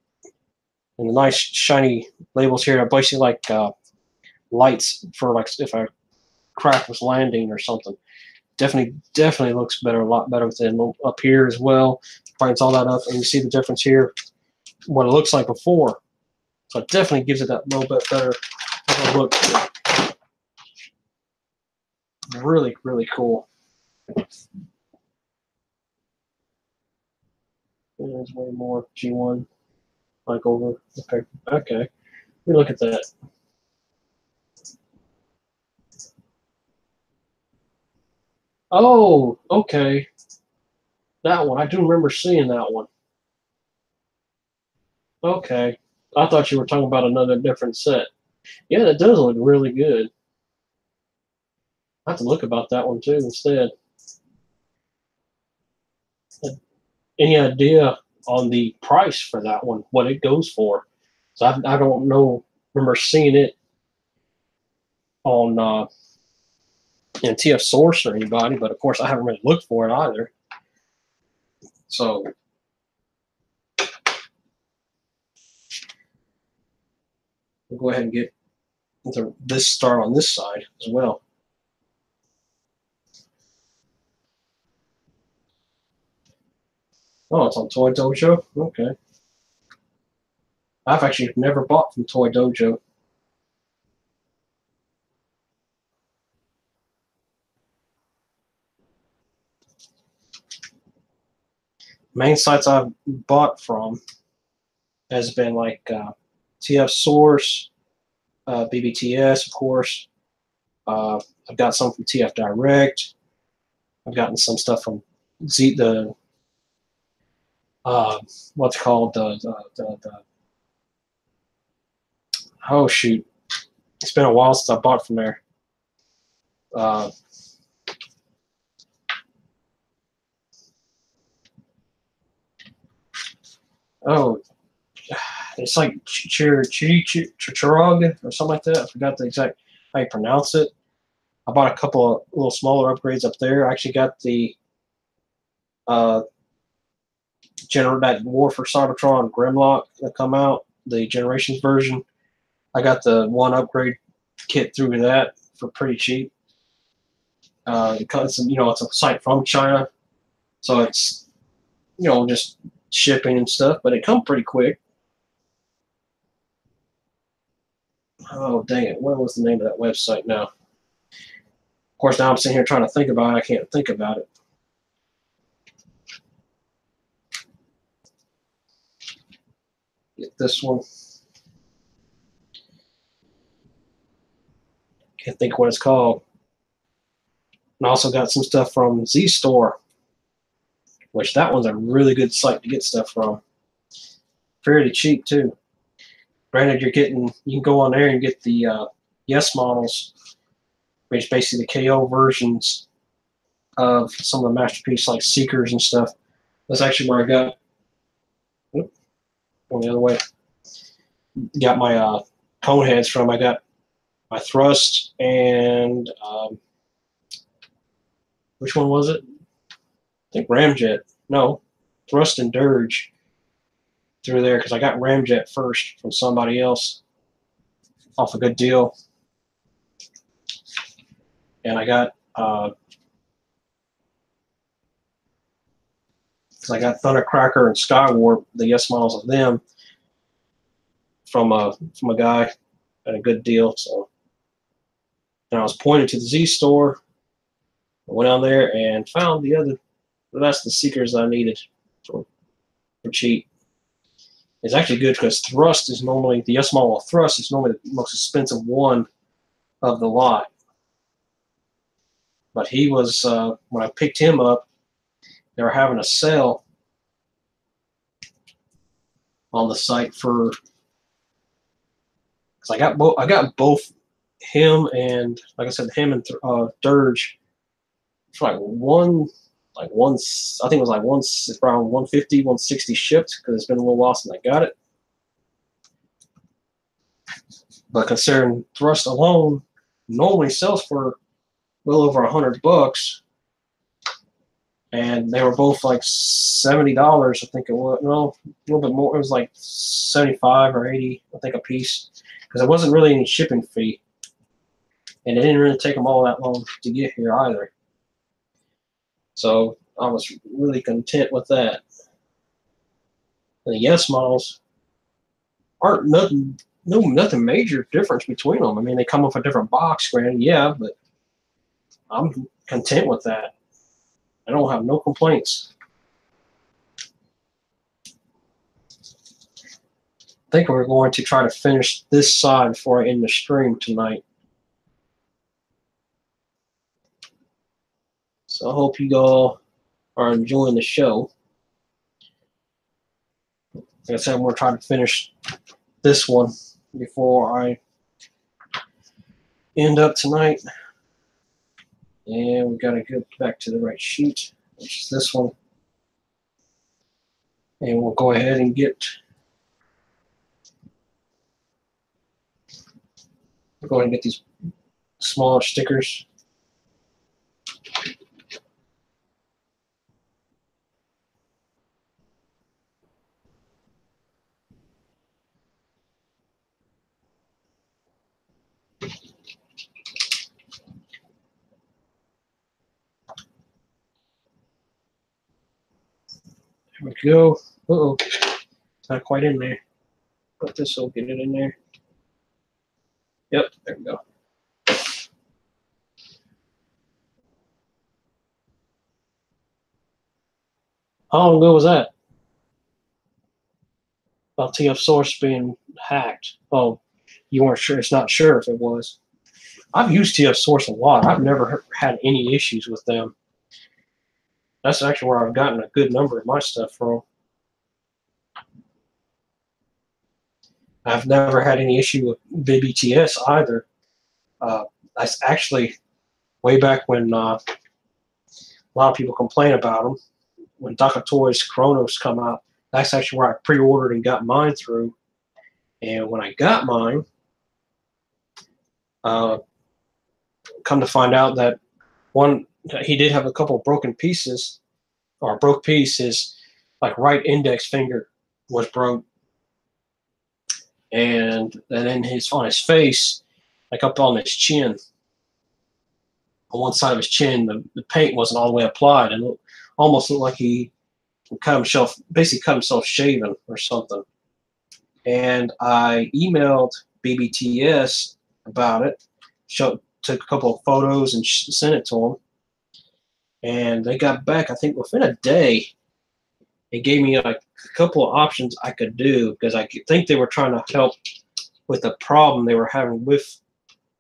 and the nice shiny labels here. They're basically like lights for like if a craft was landing or something. Definitely looks better, a lot better than up here as well. Brightens all that up, and you see the difference here, what it looks like before. So it definitely gives it that little bit better look. Really, really cool. There's way more G1 like over. Okay. We look at that. Oh, okay. That one. I do remember seeing that one. Okay. I thought you were talking about another different set. Yeah, that does look really good. I have to look about that one too instead. Any idea on the price for that one, what it goes for? So I don't know. Remember seeing it on in TF Source or anybody, but of course I haven't really looked for it either. So we'll go ahead and get into this start on this side as well. Oh, it's on Toy Dojo? Okay. I've actually never bought from Toy Dojo. Main sites I've bought from has been like TF Source, BBTS, of course. I've got some from TF Direct. I've gotten some stuff from what's called the oh shoot, it's been a while since I bought from there. Oh, it's like Chirag or something like that. I forgot the exact how you pronounce it. I bought a couple of little smaller upgrades up there. I actually got the that War for Cybertron Grimlock that come out, the Generations version. I got the one upgrade kit through that for pretty cheap. Because it's a site from China, so it's just shipping and stuff, but it come pretty quick. Oh dang it! What was the name of that website now? Of course, now I'm sitting here trying to think about it. I can't think about it. Get this one. Can't think what it's called. And I also got some stuff from Z Store, which that one's a really good site to get stuff from. Fairly cheap too. Granted, you can go on there and get the Yes models, which is basically the KO versions of some of the Masterpiece like Seekers and stuff. That's actually where I got. Going the other way. Got my cone heads from. I got my Thrust and which one was it? I think Ramjet. No, Thrust and Dirge through there because I got Ramjet first from somebody else off a good deal. And I got Thundercracker and Skywarp, the Yes models of them from a guy at a good deal. So, and I was pointed to the Z store. I went out there and found the rest of the Seekers I needed for cheap. It's actually good because Thrust is normally the Yes model of Thrust is normally the most expensive one of the lot. But he was when I picked him up, they were having a sale on the site for, because I got both him and, like I said, him and Dirge for like one, I think it was like around 150, 160 shipped, because it's been a little while since I got it. But considering Thrust alone normally sells for well over $100, and they were both like $70, I think it was. No, a little bit more. It was like 75 or 80, I think, a piece, because there wasn't really any shipping fee, and it didn't really take them all that long to get here either. So I was really content with that. And the Yes models aren't nothing major difference between them. I mean, they come with a different box, granted, yeah, but I'm content with that. I don't have no complaints. I think we're going to try to finish this side before I end the stream tonight. So I hope you all are enjoying the show. Like I said, I'm going to try to finish this one before I end up tonight. And we got to get back to the right sheet, which is this one. And we'll go ahead and go ahead and get these smaller stickers. There we go. Uh-oh. It's not quite in there. But this will get it in there. Yep, there we go. How long ago was that? About TF Source being hacked. Oh, you weren't sure? It's not sure if it was. I've used TF Source a lot. I've never had any issues with them. That's actually where I've gotten a good number of my stuff from. I've never had any issue with BBTS either. That's actually way back when a lot of people complain about them. When Daka Toys Chronos come out, that's actually where I pre-ordered and got mine through. And when I got mine, come to find out that he did have a couple of broken pieces, or a broke piece. His like right index finger was broke, and then on his face, like up on his chin, on one side of his chin, the paint wasn't all the way applied, and it almost looked like he basically cut himself shaving or something. And I emailed BBTS about it, took a couple of photos and sent it to them. And they got back, I think, within a day. It gave me like a couple of options I could do, because I think they were trying to help with the problem they were having with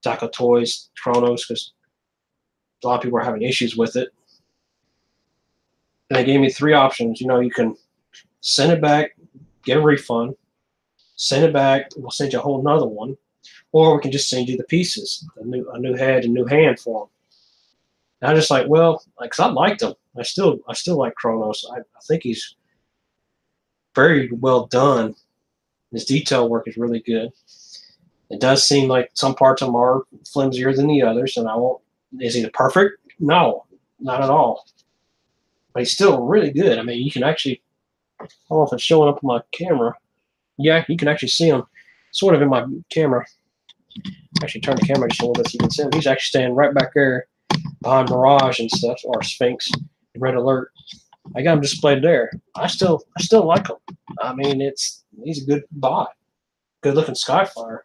Daka Toys Chronos, because a lot of people were having issues with it. And they gave me 3 options. You can send it back, get a refund, send it back, we'll send you a whole nother one, or we can just send you the pieces, a new head and new hand for them. And I'm just like, well, because I liked him. I still like Chronos. I think he's very well done. His detail work is really good. It does seem like some parts of him are flimsier than the others, and is he perfect? No, not at all. But he's still really good. I mean, you can actually, I don't know if it's showing up on my camera. Yeah, you can actually see him sort of in my camera. Actually, turn the camera just a little bit so you can see him. He's actually standing right back there behind Mirage and stuff, or Sphinx, Red Alert. I got him displayed there. I still like him. I mean, he's a good bot, good looking Skyfire,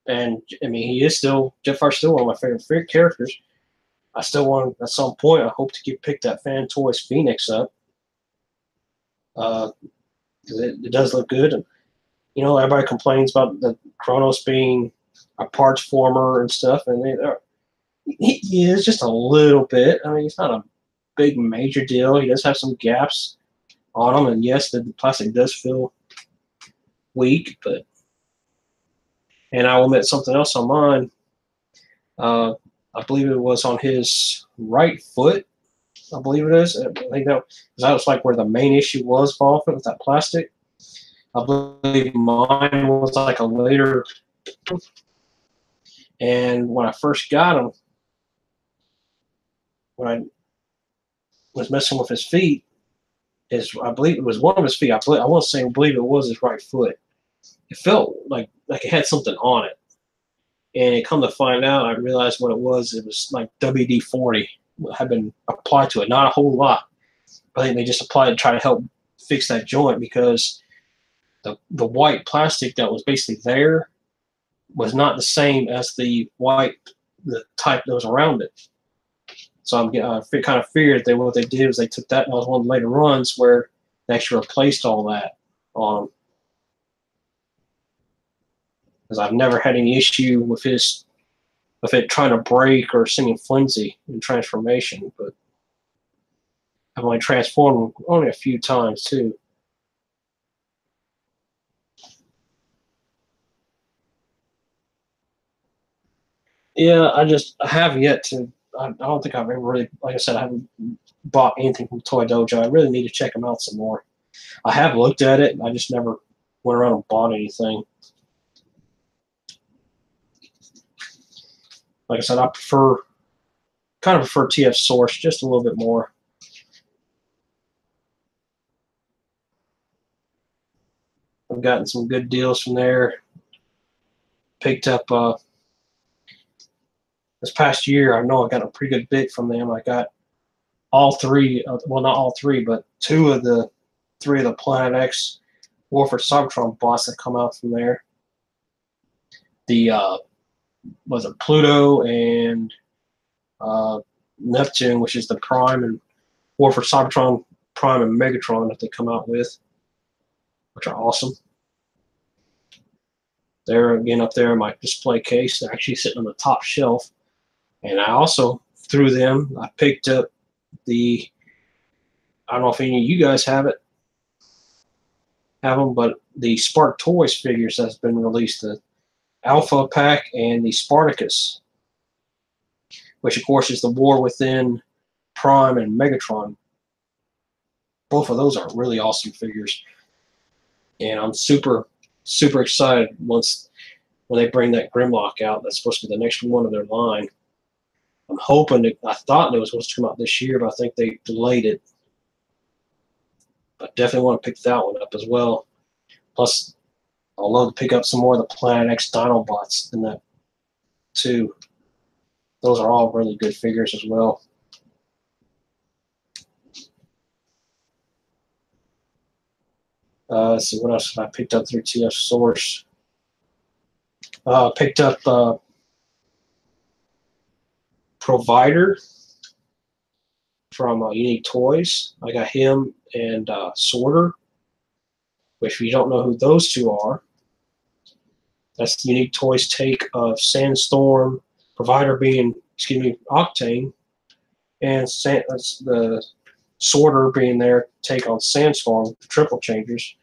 and I mean, he is still Jetfire's still one of my favorite characters. I still want, at some point, I hope to pick that Fan Toys Phoenix up. It does look good, and everybody complains about the Chronos being a parts former and stuff, and he is just a little bit. I mean, it's not a big major deal. He does have some gaps on them, and yes, the plastic does feel weak, but. And I will admit something else on mine. I believe it was on his right foot. I believe it is. I think that was like where the main issue was off it with that plastic. I believe mine was like a later. And when I first got him, when I was messing with his feet, I believe it was one of his feet. I want to say, I believe it was his right foot. It felt like it had something on it. And it come to find out, I realized what it was. It was like WD-40 had been applied to it. Not a whole lot. I think they just applied to try to help fix that joint, because the white plastic that was basically there was not the same as the type that was around it. So I kind of figured that what they did was they took that, and that was one of the later runs where they actually replaced all that on them. Because I've never had any issue with it trying to break or sending flimsy in transformation, but I've only transformed only a few times too. Yeah, I have yet to. I don't think I've ever really, like I said, I haven't bought anything from Toy Dojo. I really need to check them out some more. I have looked at it. I just never went around and bought anything. Like I said, I kind of prefer TF Source just a little bit more. I've gotten some good deals from there. Picked up this past year. I know I got a pretty good bit from them. I got all three. Well, not all three, but two of the three of the Planet X War for Cybertron boss that come out from there. The was it Pluto and Neptune, which is the Prime and War for Cybertron, Prime and Megatron that they come out with, which are awesome. They're again up there in my display case. They're actually sitting on the top shelf. And I also, through them, I picked up I don't know if any of you guys have them, but the Spark Toys figures that's been released, the Alpha Pack and the Spartacus, which of course is the war within Prime and Megatron. Both of those are really awesome figures. And I'm super, super excited when they bring that Grimlock out. That's supposed to be the next one of their line. I'm hoping I thought it was supposed to come out this year, but I think they delayed it. But definitely want to pick that one up as well. Plus, I'd love to pick up some more of the Planet X Dinobots in that too. Those are all really good figures as well. Let's see, what else have I picked up through TF Source? Picked up Provider from Unique Toys. I got him and Sorter, which if you don't know who those two are, that's the Unique Toys take of Sandstorm, Provider being, Octane, and the Sorter being their take on Sandstorm, the triple changers.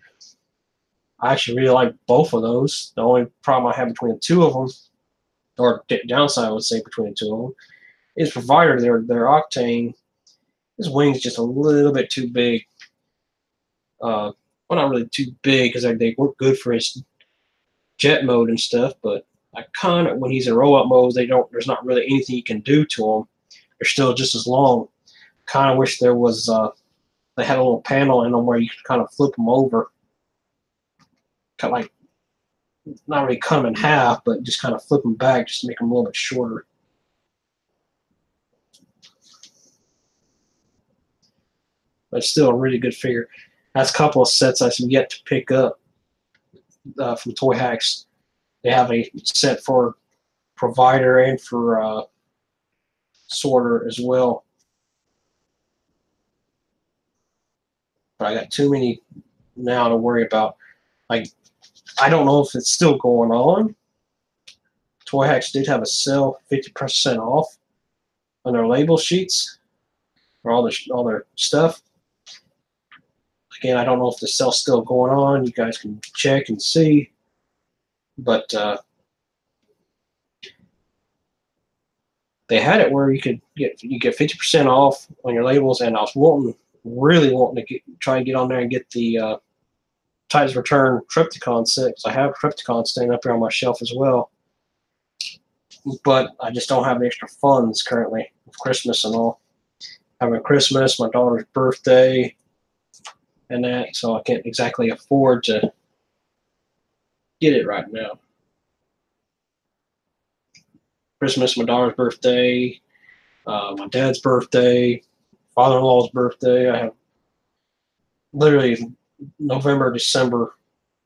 I actually really like both of those. The only problem I have between the two of them, or downside I would say between the two of them, is Provider, their Octane, his wings just a little bit too big. Well, not really too big, because they work good for his jet mode and stuff, but I kind of, when he's in robot mode, there's not really anything you can do to them. They're still just as long. Kind of wish there was, they had a little panel in them where you could kind of flip them over. Kind of like, not really cut them in half, but just kind of flip them back just to make them a little bit shorter. But it's still a really good figure. That's a couple of sets I've yet to pick up from Toy Hacks. They have a set for Provider and for Sorter as well. But I got too many now to worry about. Like, I don't know if it's still going on. Toy Hacks did have a sale 50% off on their label sheets for all their stuff. Again, I don't know if the sale's still going on. You guys can check and see. But they had it where you get 50% off on your labels, and I was really wanting to try and get on there and get the Titans Return Triptychon set, because I have Triptychon staying up here on my shelf as well. But I just don't have any extra funds currently with Christmas and all. Having Christmas, my daughter's birthday, and that, so I can't exactly afford to get it right now. Christmas, my daughter's birthday, my dad's birthday, father-in-law's birthday. I have literally November, December.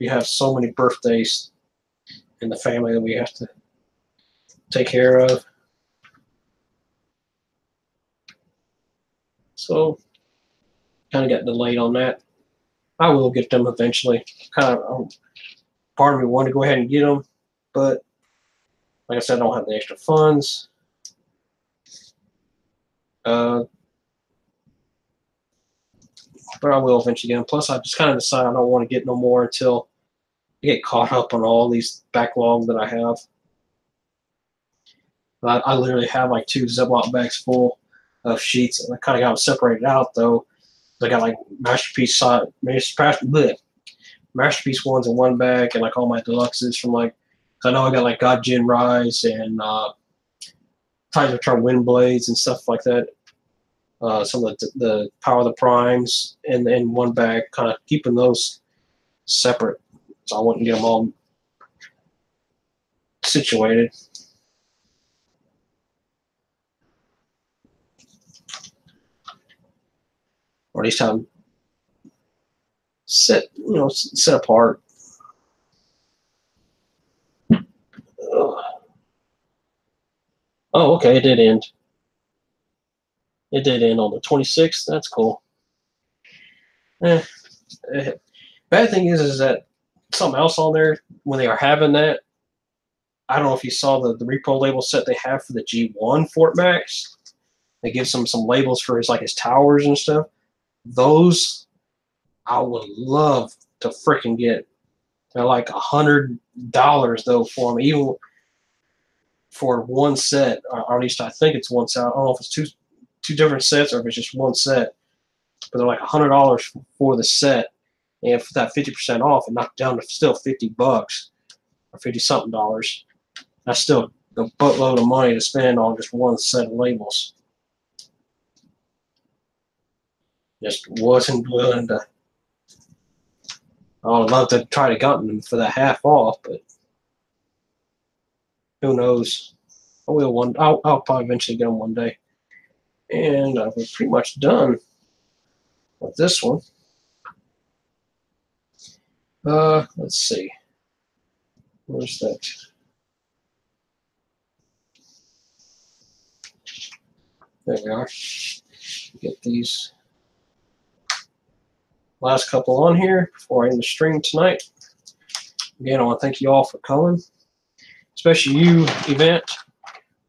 We have so many birthdays in the family that we have to take care of. So kind of got delayed on that. I will get them eventually. Part of me wanted to go ahead and get them, but like I said, I don't have the extra funds. But I will eventually get them. Plus, I just kind of decided I don't want to get no more until I get caught up on all these backlogs that I have. I literally have like 2 Ziploc bags full of sheets, and I kind of got them separated out though. I got like masterpiece ones in one bag, and like all my deluxes from like. I know I got like God Jin Rise and Titans Return Wind Blades and stuff like that. Some of the Power of the Primes in one bag, kind of keeping those separate. So I wouldn't get them all situated. Or at least have them set apart. Oh, okay, it did end. It did end on the 26th. That's cool. Bad thing is that something else on there, when they are having that, I don't know if you saw the Reprolabel set they have for the G1 Fort Max. They give some labels for his towers and stuff. Those I would love to freaking get. They're like $100 though for them, even for one set, or at least I think it's one set. I don't know if it's two different sets or if it's just one set, but they're like $100 for the set, and for that 50% off, it knocked down to still $50 or 50-something dollars. That's still a buttload of money to spend on just one set of labels. Just wasn't willing to. I would love to try to gotten them for that half off, but who knows? I will one. I'll probably eventually get them one day. And we're pretty much done with this one. Let's see. Where's that? There we are. Get these last couple on here before I end the stream tonight. Again, I want to thank you all for coming, especially you, Event.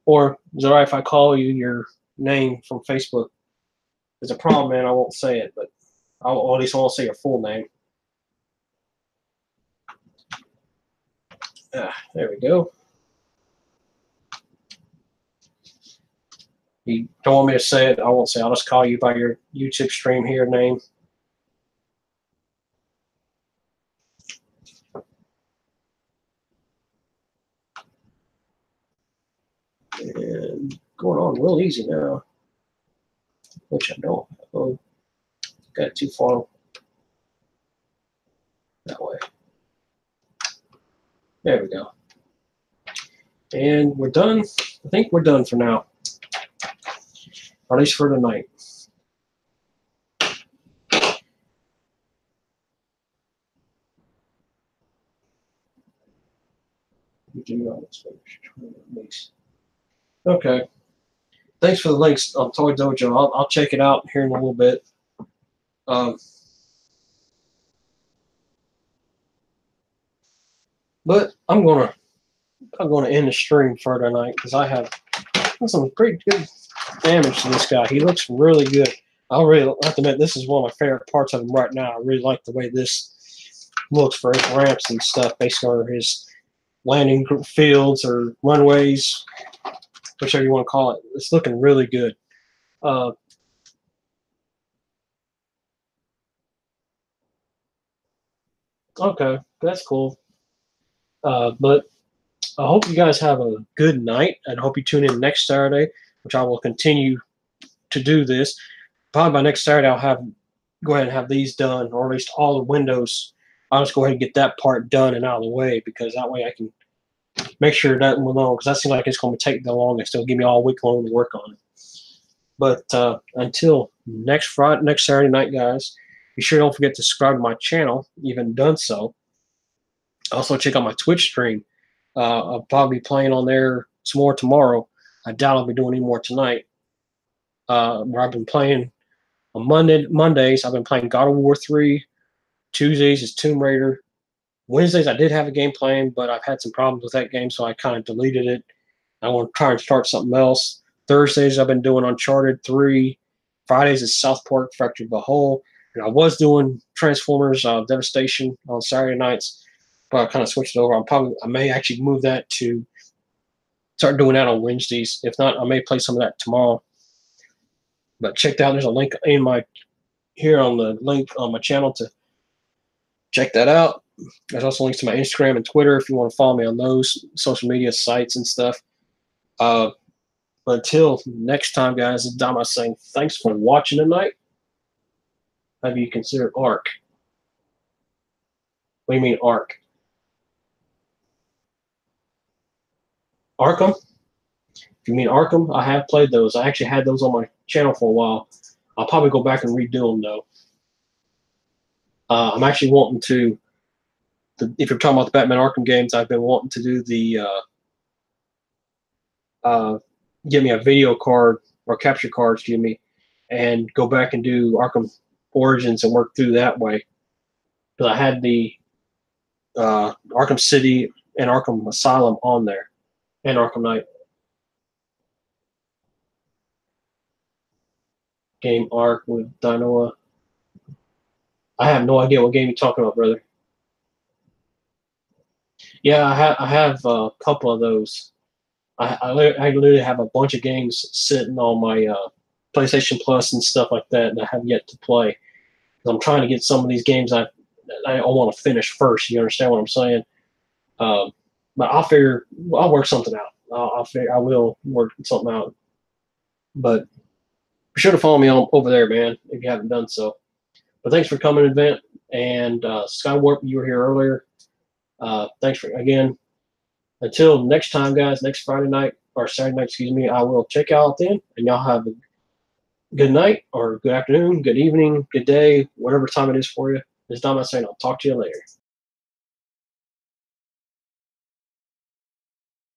Or is it all right if I call you your name from Facebook? There's a problem, man. I won't say it, but at least I won't say your full name. There we go. You don't want me to say it, I won't say it. I'll just call you by your YouTube stream here name. And going on real easy now, which I don't. Oh, got it too far that way. There we go. And we're done. I think we're done for now, or at least for tonight. Okay. Thanks for the links on Toy Dojo. I'll check it out here in a little bit. But I'm gonna end the stream for tonight because I have some pretty good damage to this guy. He looks really good. I really have to admit, this is one of my favorite parts of him right now. I really like the way this looks for his ramps and stuff, based on his landing fields or runways, whichever you want to call it. It's looking really good. Okay, that's cool. But I hope you guys have a good night, and I hope you tune in next Saturday, which I will continue to do this. Probably by next Saturday, I'll go ahead and have these done, or at least all the windows. I'll just go ahead and get that part done and out of the way, because that way I can make sure that will know, because that seems like it's going to take the longest. It'll give me all week long to work on it. But until next Saturday night, guys, be sure don't forget to subscribe to my channel. Even done so. Also check out my Twitch stream. I'll probably be playing on there some more tomorrow. I doubt I'll be doing any more tonight. Where I've been playing on Mondays, I've been playing God of War 3. Tuesdays is Tomb Raider. Wednesdays, I did have a game playing, but I've had some problems with that game, so I kind of deleted it. I want to try and start something else. Thursdays, I've been doing Uncharted 3. Fridays is South Park Fractured the Whole. And I was doing Transformers Devastation on Saturday nights, but I kind of switched it over. I may actually move that to start doing that on Wednesdays. If not, I may play some of that tomorrow. But check out, there's a link in here on the link on my channel to check that out. There's also links to my Instagram and Twitter if you want to follow me on those social media sites and stuff. But until next time, guys, it's Dama saying thanks for watching tonight. Have you considered Ark? What do you mean Ark? Arkham? If you mean Arkham, I have played those. I actually had those on my channel for a while. I'll probably go back and redo them, though. I'm actually wanting to, if you're talking about the Batman Arkham games, I've been wanting to do the, give me a video card or capture card, excuse me, and go back and do Arkham Origins and work through that way. Because I had the Arkham City and Arkham Asylum on there, and Arkham Knight. Game Ark with Dinoa. I have no idea what game you're talking about, brother. Yeah, I have a couple of those. I literally have a bunch of games sitting on my PlayStation Plus and stuff like that I have yet to play. I'm trying to get some of these games I want to finish first. You understand what I'm saying? But I'll work something out. I will work something out. But be sure to follow me over there, man, if you haven't done so. But thanks for coming, Event. And Skywarp, you were here earlier. Thanks for, again. Until next time, guys, next Friday night, or Saturday night, excuse me, I will check out then. And y'all have a good night, or good afternoon, good evening, good day, whatever time it is for you. It's Dom saying I'll talk to you later.